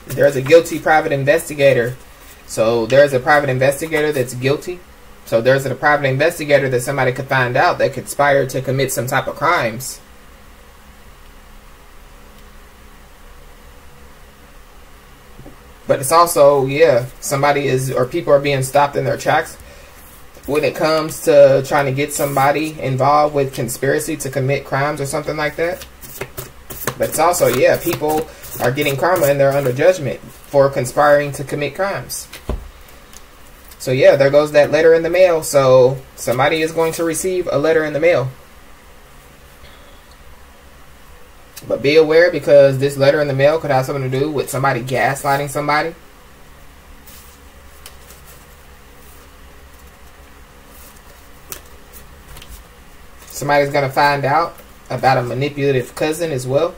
There's a guilty private investigator. So there's a private investigator that's guilty. So there's a private investigator that somebody could find out that conspired to commit some type of crimes. But it's also, yeah, somebody is, or people are being stopped in their tracks when it comes to trying to get somebody involved with conspiracy to commit crimes or something like that. But it's also, yeah, people are getting karma and they're under judgment for conspiring to commit crimes. So yeah, there goes that letter in the mail. So somebody is going to receive a letter in the mail. But be aware, because this letter in the mail could have something to do with somebody gaslighting somebody. Somebody's going to find out about a manipulative cousin as well.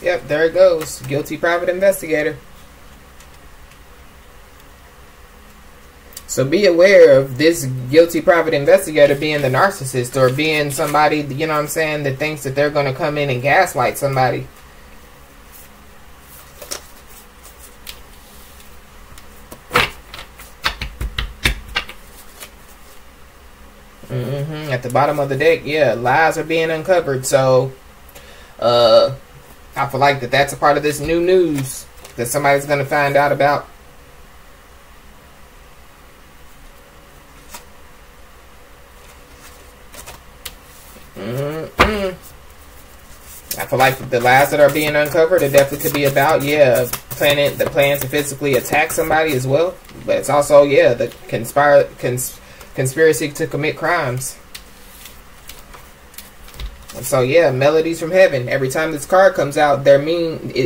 Yep, there it goes. Guilty private investigator. So be aware of this guilty private investigator being the narcissist, or being somebody, you know what I'm saying, that thinks that they're going to come in and gaslight somebody. At the bottom of the deck, yeah, lies are being uncovered. So, I feel like that's a part of this new news that somebody's going to find out about. I feel like the lies that are being uncovered, it definitely could be about, yeah, the plan to physically attack somebody as well. But it's also, yeah, the conspiracy to commit crimes. And so, yeah, melodies from heaven. Every time this card comes out, it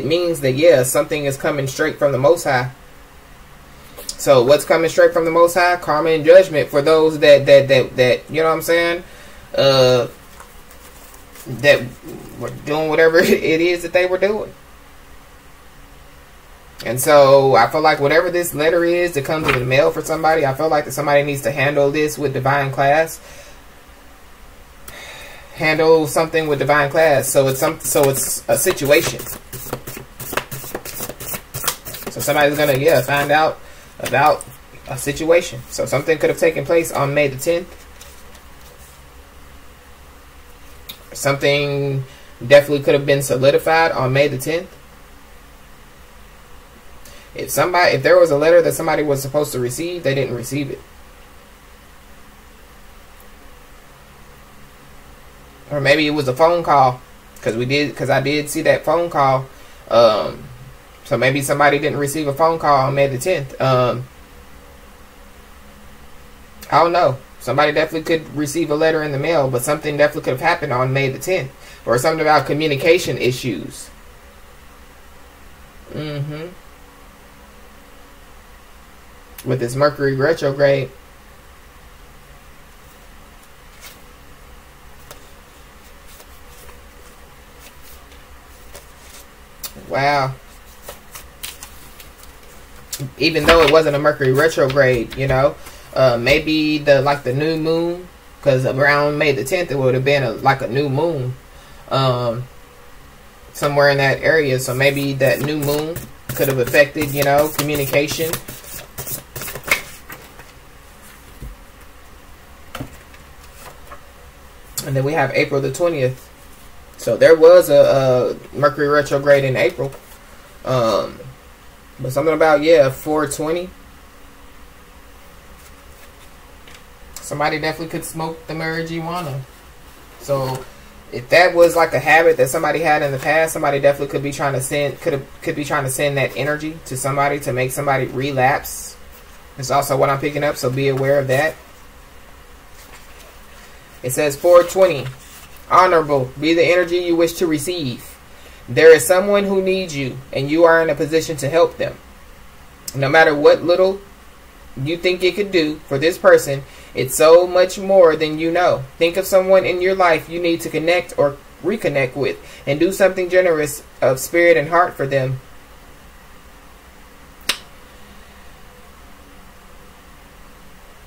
means that, yeah, something is coming straight from the Most High. So what's coming straight from the Most High? Karma and judgment for those that you know what I'm saying, that were doing whatever it is that they were doing. And so I feel like whatever this letter is that comes in the mail for somebody, I feel like that somebody needs to handle this with divine class. Handle something with divine class. So it's a situation. So somebody's gonna, yeah, find out about a situation. So something could have taken place on May the 10th. Something definitely could have been solidified on May the 10th. If there was a letter that somebody was supposed to receive, they didn't receive it. Or maybe it was a phone call, because I did see that phone call. So maybe somebody didn't receive a phone call on May the 10th. I don't know. Somebody definitely could receive a letter in the mail, but something definitely could have happened on May the 10th. Or something about communication issues. with this Mercury retrograde. Wow. Even though it wasn't a Mercury retrograde, you know, maybe the new moon, because around May the 10th it would have been like a new moon, somewhere in that area. So maybe that new moon could have affected, you know, communication. And then we have April the 20th. So there was a Mercury retrograde in April. But something about, yeah, 420. Somebody definitely could smoke the marijuana. So if that was like a habit that somebody had in the past, somebody definitely could be trying to send could be trying to send that energy to somebody to make somebody relapse. It's also what I'm picking up, so be aware of that. It says 420. Honorable, be the energy you wish to receive. There is someone who needs you, and you are in a position to help them. No matter what little you think it could do for this person, it's so much more than you know. Think of someone in your life you need to connect or reconnect with, and do something generous of spirit and heart for them.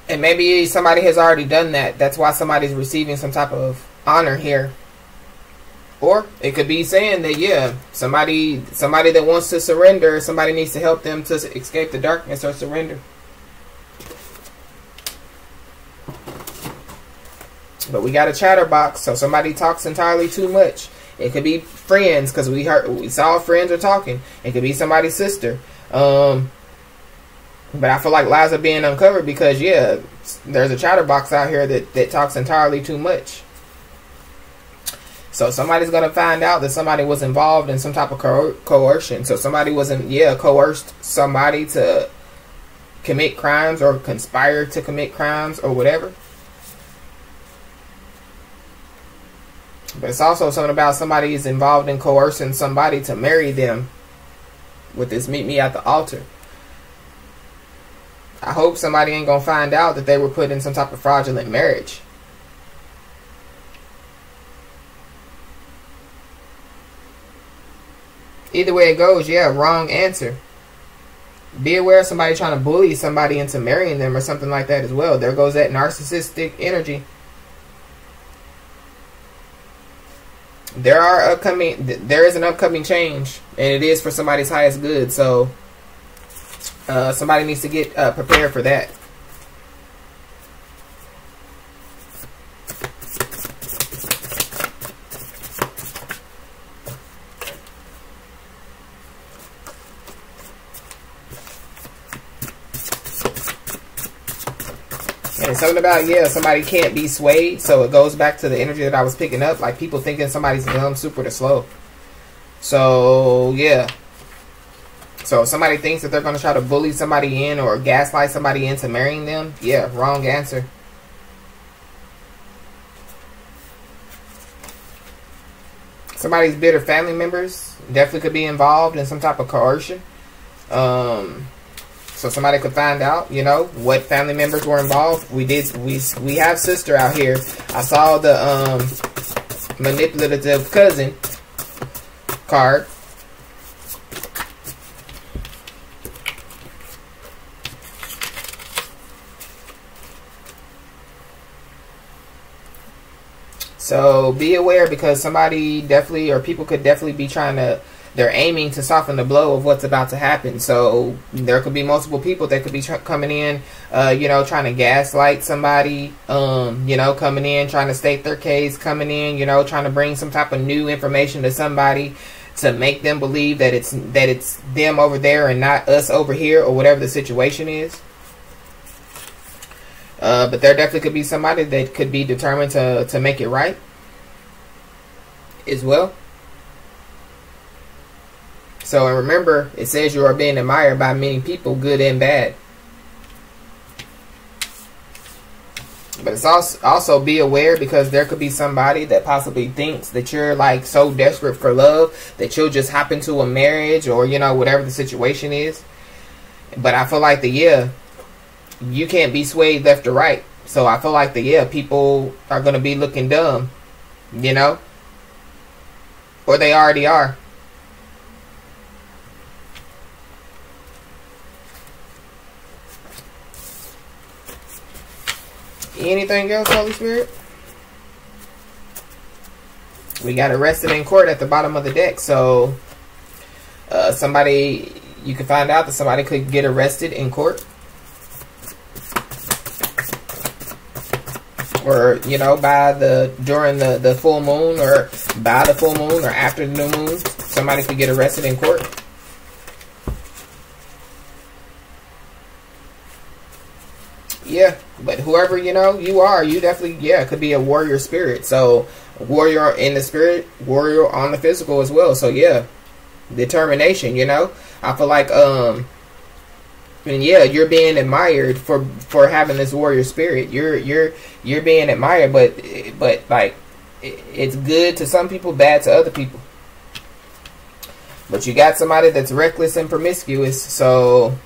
And maybe somebody has already done that. That's why somebody's receiving some type of honor here. Or it could be saying that, yeah, somebody that wants to surrender, somebody needs to help them to escape the darkness or surrender. But we got a chatterbox, so somebody talks entirely too much. It could be friends, because we saw friends are talking. It could be somebody's sister. But I feel like lies are being uncovered because, yeah, there's a chatterbox out here that talks entirely too much. So somebody's going to find out that somebody was involved in some type of coercion. So somebody coerced somebody to commit crimes or conspire to commit crimes or whatever. But it's also something about somebody is involved in coercing somebody to marry them with this meet me at the altar. I hope somebody ain't going to find out that they were put in some type of fraudulent marriage. Either way it goes, yeah, wrong answer. Be aware of somebody trying to bully somebody into marrying them or something like that as well. There goes that narcissistic energy. There is an upcoming change, and it is for somebody's highest good. So somebody needs to get prepared for that. And something about, yeah, somebody can't be swayed. So it goes back to the energy that I was picking up. Like people thinking somebody's dumb, super to slow. So, yeah. So if somebody thinks that they're going to try to bully somebody in or gaslight somebody into marrying them, yeah, wrong answer. Somebody's bitter family members definitely could be involved in some type of coercion. So somebody could find out, you know, what family members were involved. We have sister out here. I saw the manipulative cousin card. So be aware, because somebody definitely, or people could definitely be trying to, they're aiming to soften the blow of what's about to happen. So there could be multiple people that could be coming in, you know, trying to gaslight somebody, you know, coming in, trying to state their case, coming in, you know, trying to bring some type of new information to somebody to make them believe that it's them over there and not us over here, or whatever the situation is. But there definitely could be somebody that could be determined to make it right as well. So, and remember, it says you are being admired by many people, good and bad. But it's also be aware, because there could be somebody that possibly thinks that you're like so desperate for love that you'll just hop into a marriage, or, you know, whatever the situation is. But I feel like you can't be swayed left or right. So I feel like that, yeah, people are going to be looking dumb, you know, or they already are. Anything else, Holy Spirit? We got arrested in court at the bottom of the deck. So somebody, you can find out that somebody could get arrested in court. Or, you know, during the full moon, or by the full moon, or after the new moon, somebody could get arrested in court. Yeah, but whoever, you know, you definitely, yeah, could be a warrior spirit. So, warrior in the spirit, warrior on the physical as well. So, yeah, determination, you know. I feel like, and yeah, you're being admired for having this warrior spirit. You're being admired, but like, it's good to some people, bad to other people. But you got somebody that's reckless and promiscuous, so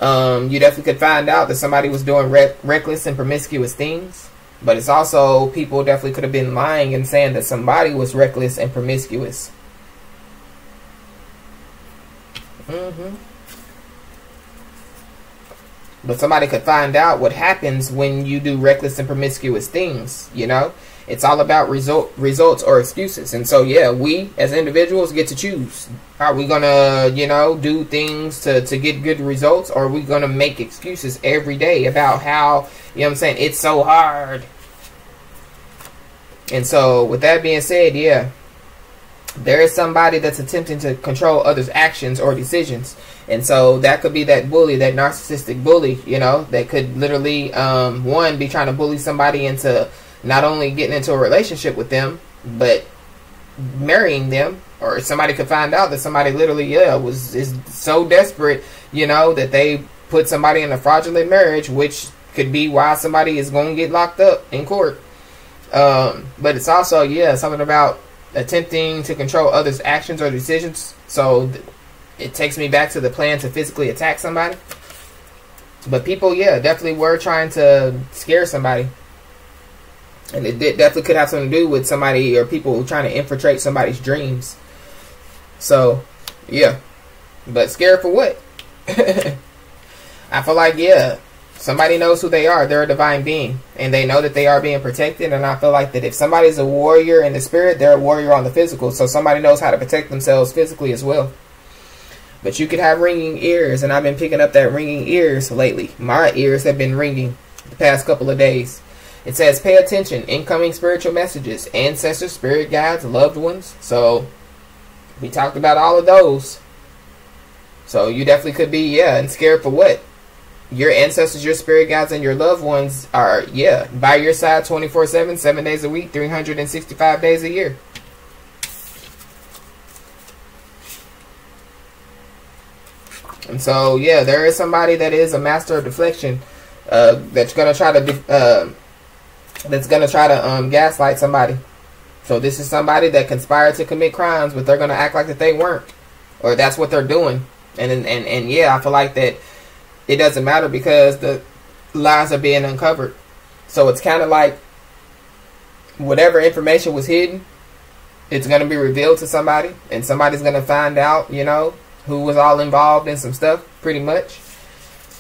you definitely could find out that somebody was doing reckless and promiscuous things. But it's also, people definitely could have been lying and saying that somebody was reckless and promiscuous. But somebody could find out what happens when you do reckless and promiscuous things, you know. It's all about results or excuses. And so, yeah, we as individuals get to choose. Are we going to, you know, do things to get good results? Or are we going to make excuses every day about how, you know what I'm saying, it's so hard? And so, with that being said, yeah, there is somebody that's attempting to control others' actions or decisions. And so that could be that bully, that narcissistic bully, you know, that could literally, one, be trying to bully somebody into not only getting into a relationship with them, but marrying them. Or somebody could find out that somebody literally, yeah, is so desperate, you know, that they put somebody in a fraudulent marriage, which could be why somebody is going to get locked up in court. But it's also, yeah, something about attempting to control others' actions or decisions. So it takes me back to the plan to physically attack somebody. But people, yeah, definitely were trying to scare somebody. And it definitely could have something to do with somebody or people trying to infiltrate somebody's dreams. So, yeah. But scared for what? I feel like, yeah, somebody knows who they are. They're a divine being. And they know that they are being protected. And I feel like that if somebody's a warrior in the spirit, they're a warrior on the physical. So somebody knows how to protect themselves physically as well. But you could have ringing ears. And I've been picking up that ringing ears lately. My ears have been ringing the past couple of days. It says, pay attention, incoming spiritual messages, ancestors, spirit guides, loved ones. So, we talked about all of those. So, you definitely could be, yeah, and scared for what? Your ancestors, your spirit guides, and your loved ones are, yeah, by your side 24/7, 7 days a week, 365 days a year. And so, yeah, there is somebody that is a master of deflection that's going to try to gaslight somebody. So this is somebody that conspired to commit crimes, but they're going to act like that they weren't, or that's what they're doing. And yeah, I feel like that it doesn't matter because the lies are being uncovered. So it's kind of like whatever information was hidden, it's going to be revealed to somebody, and somebody's going to find out, you know, who was all involved in some stuff, pretty much.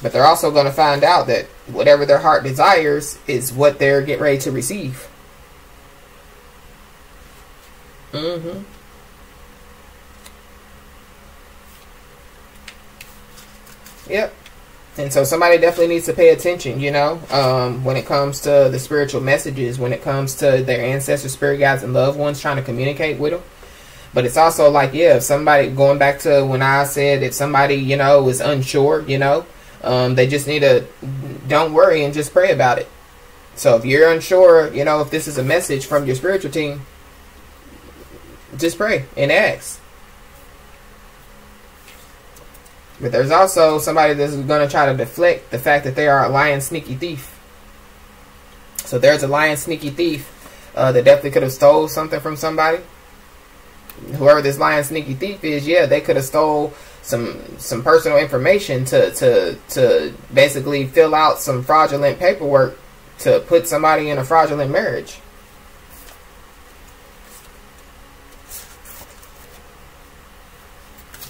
But they're also going to find out that whatever their heart desires is what they're getting ready to receive. Yep. And so somebody definitely needs to pay attention, you know, when it comes to the spiritual messages, when it comes to their ancestors, spirit guides, and loved ones trying to communicate with them. But it's also like, yeah, if somebody, going back to when I said if somebody, you know, is unsure, you know, they just need to, don't worry and just pray about it. So if you're unsure, you know, if this is a message from your spiritual team, just pray and ask. But there's also somebody that's going to try to deflect the fact that they are a lying, sneaky thief. So there's a lying, sneaky thief that definitely could have stole something from somebody. whoever this lying sneaky thief is, yeah, they could have stole some personal information to basically fill out some fraudulent paperwork to put somebody in a fraudulent marriage.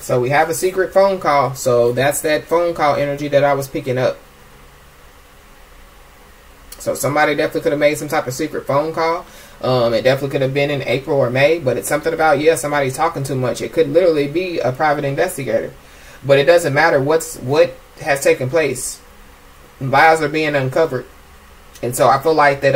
So we have a secret phone call. So that's that phone call energy that I was picking up. So somebody definitely could have made some type of secret phone call. It definitely could have been in April or May, but it's something about, yeah, somebody's talking too much. It could literally be a private investigator. But it doesn't matter what has taken place. Lies are being uncovered. And so I feel like that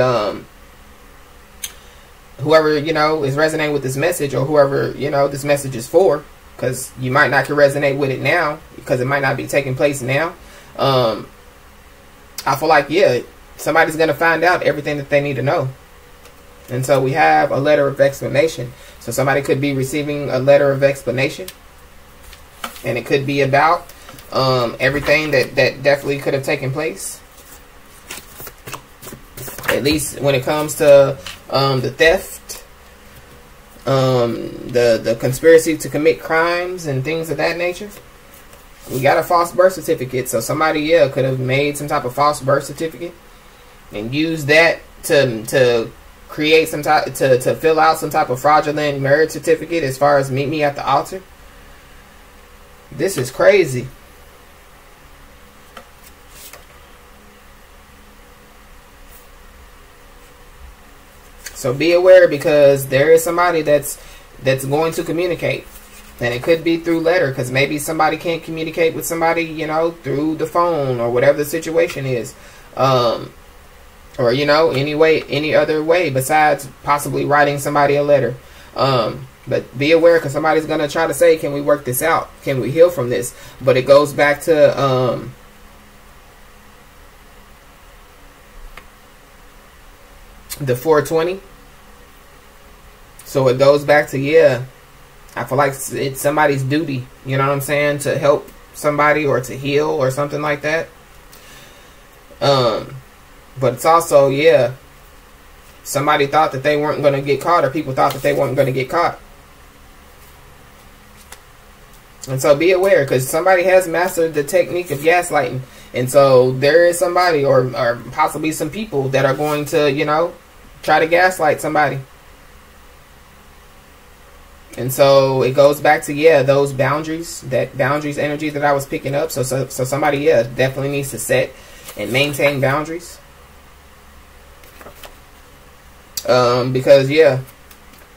whoever, you know, is resonating with this message, or whoever, you know, this message is for, because you might not can resonate with it now because it might not be taking place now. I feel like, yeah, somebody's going to find out everything that they need to know. And so we have a letter of explanation. So somebody could be receiving a letter of explanation. And it could be about everything that definitely could have taken place. At least when it comes to the theft, the conspiracy to commit crimes and things of that nature. We got a false birth certificate. So somebody, yeah, could have made some type of false birth certificate and used that to create some type, to fill out some type of fraudulent marriage certificate as far as meet me at the altar. This is crazy. So be aware, because there is somebody that's going to communicate. And it could be through letter, because maybe somebody can't communicate with somebody, you know, through the phone or whatever the situation is. Or, you know, any other way besides possibly writing somebody a letter. But be aware, because somebody's going to try to say, can we work this out? Can we heal from this? But it goes back to the 420. So it goes back to, yeah, I feel like it's somebody's duty, you know what I'm saying, to help somebody or to heal or something like that. But it's also, yeah, somebody thought that they weren't going to get caught, or people thought that they weren't going to get caught. And so be aware, because somebody has mastered the technique of gaslighting. And so there is somebody, or possibly some people that are going to, you know, try to gaslight somebody. And so it goes back to, yeah, those boundaries, that boundaries energy that I was picking up. So somebody, yeah, definitely needs to set and maintain boundaries. Because, yeah,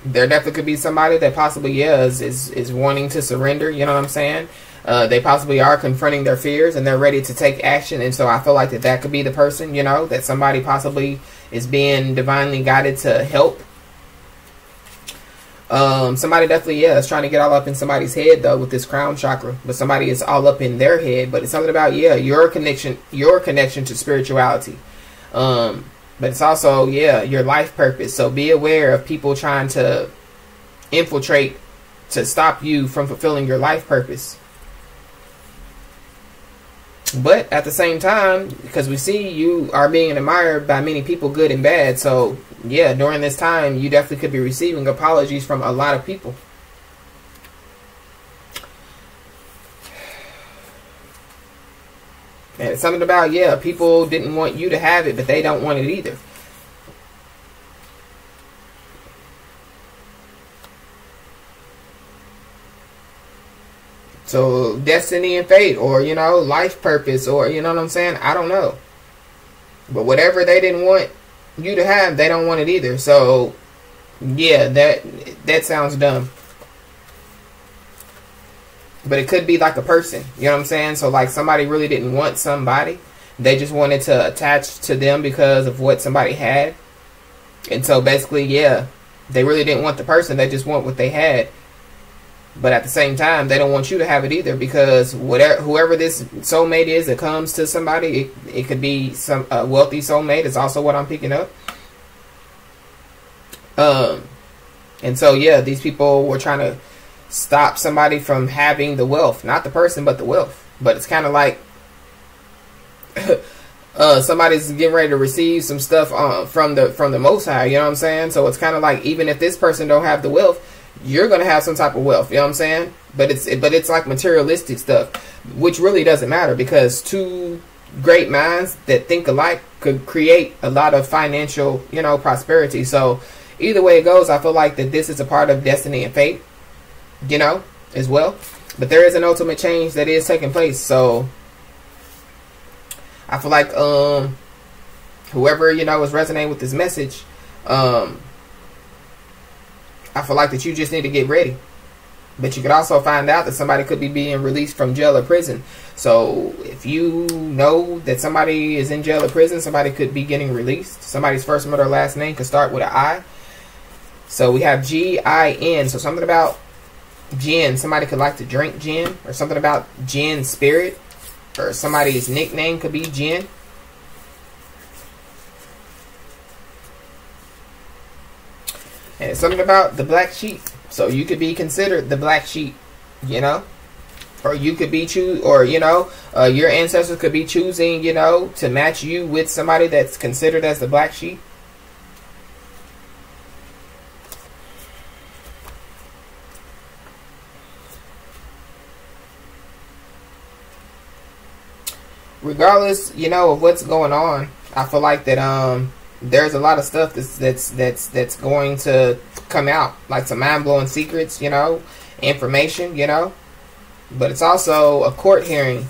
there definitely could be somebody that possibly, yeah, is wanting to surrender, you know what I'm saying? They possibly are confronting their fears and they're ready to take action. And so I feel like that could be the person, you know, that somebody possibly is being divinely guided to help. Somebody definitely, yeah, is trying to get all up in somebody's head, though, with this crown chakra. But somebody is all up in their head. But it's something about, yeah, your connection to spirituality. But it's also, yeah, your life purpose. So be aware of people trying to infiltrate to stop you from fulfilling your life purpose. But at the same time, because we see you are being admired by many people, good and bad. So, yeah, during this time, you definitely could be receiving apologies from a lot of people. And it's something about, yeah, people didn't want you to have it, but they don't want it either. So destiny and fate, or, you know, life purpose, or, you know what I'm saying? I don't know. But whatever they didn't want you to have, they don't want it either. So, yeah, that sounds dumb. But it could be like a person, you know what I'm saying? So like somebody really didn't want somebody. They just wanted to attach to them because of what somebody had. And so basically, yeah, they really didn't want the person. They just want what they had. But at the same time, they don't want you to have it either, because whoever this soulmate is that comes to somebody, it could be some wealthy soulmate is also what I'm picking up. And so, yeah, these people were trying to stop somebody from having the wealth. Not the person, but the wealth. But it's kind of like somebody's getting ready to receive some stuff from the Most High, you know what I'm saying? So it's kind of like, even if this person don't have the wealth, you're going to have some type of wealth. You know what I'm saying? But it's like materialistic stuff, which really doesn't matter, because two great minds that think alike could create a lot of financial, you know, prosperity. So either way it goes, I feel like that this is a part of destiny and fate, you know, as well. But there is an ultimate change that is taking place. So I feel like whoever, you know, is resonating with this message, I feel like that you just need to get ready. But you could also find out that somebody could be being released from jail or prison. So if you know that somebody is in jail or prison, somebody could be getting released. Somebody's first, middle, or last name could start with an I. So we have G-I-N. So something about gin. Somebody could like to drink gin, or something about gin spirit, or somebody's nickname could be gin. And something about the black sheep. So you could be considered the black sheep, you know, or you could be your ancestors could be choosing, you know, to match you with somebody that's considered as the black sheep. Regardless, you know, of what's going on, I feel like that there's a lot of stuff that's going to come out, like some mind-blowing secrets, you know, information, you know. But it's also a court hearing.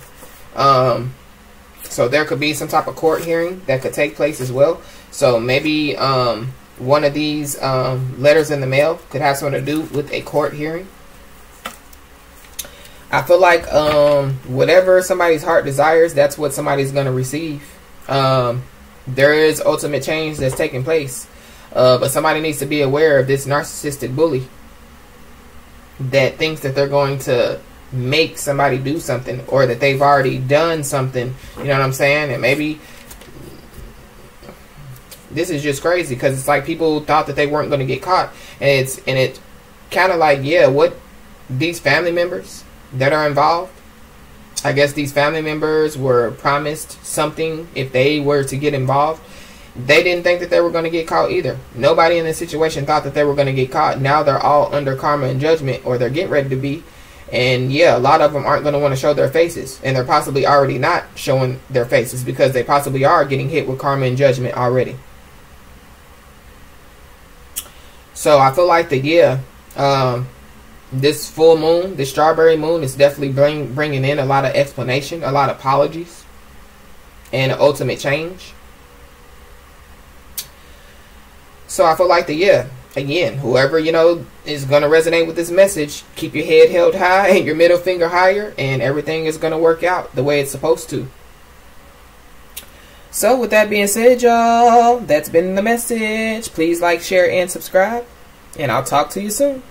So there could be some type of court hearing that could take place as well. So maybe one of these letters in the mail could have something to do with a court hearing. I feel like whatever somebody's heart desires, that's what somebody's going to receive. There is ultimate change that's taking place. But somebody needs to be aware of this narcissistic bully that thinks that they're going to make somebody do something, or that they've already done something. You know what I'm saying? And maybe this is just crazy, because it's like people thought that they weren't going to get caught. And it's kind of like, yeah, what these family members that are involved, I guess these family members were promised something if they were to get involved. They didn't think that they were going to get caught either. Nobody in this situation thought that they were going to get caught. Now they're all under karma and judgment, or they're getting ready to be. And yeah, a lot of them aren't going to want to show their faces. And they're possibly already not showing their faces, because they possibly are getting hit with karma and judgment already. So I feel like that, yeah, this full moon, this strawberry moon, is definitely bringing in a lot of explanation, a lot of apologies, and an ultimate change. So I feel like that, yeah, again, whoever, you know, is going to resonate with this message, keep your head held high and your middle finger higher, and everything is going to work out the way it's supposed to. So with that being said, y'all, that's been the message. Please like, share, and subscribe, and I'll talk to you soon.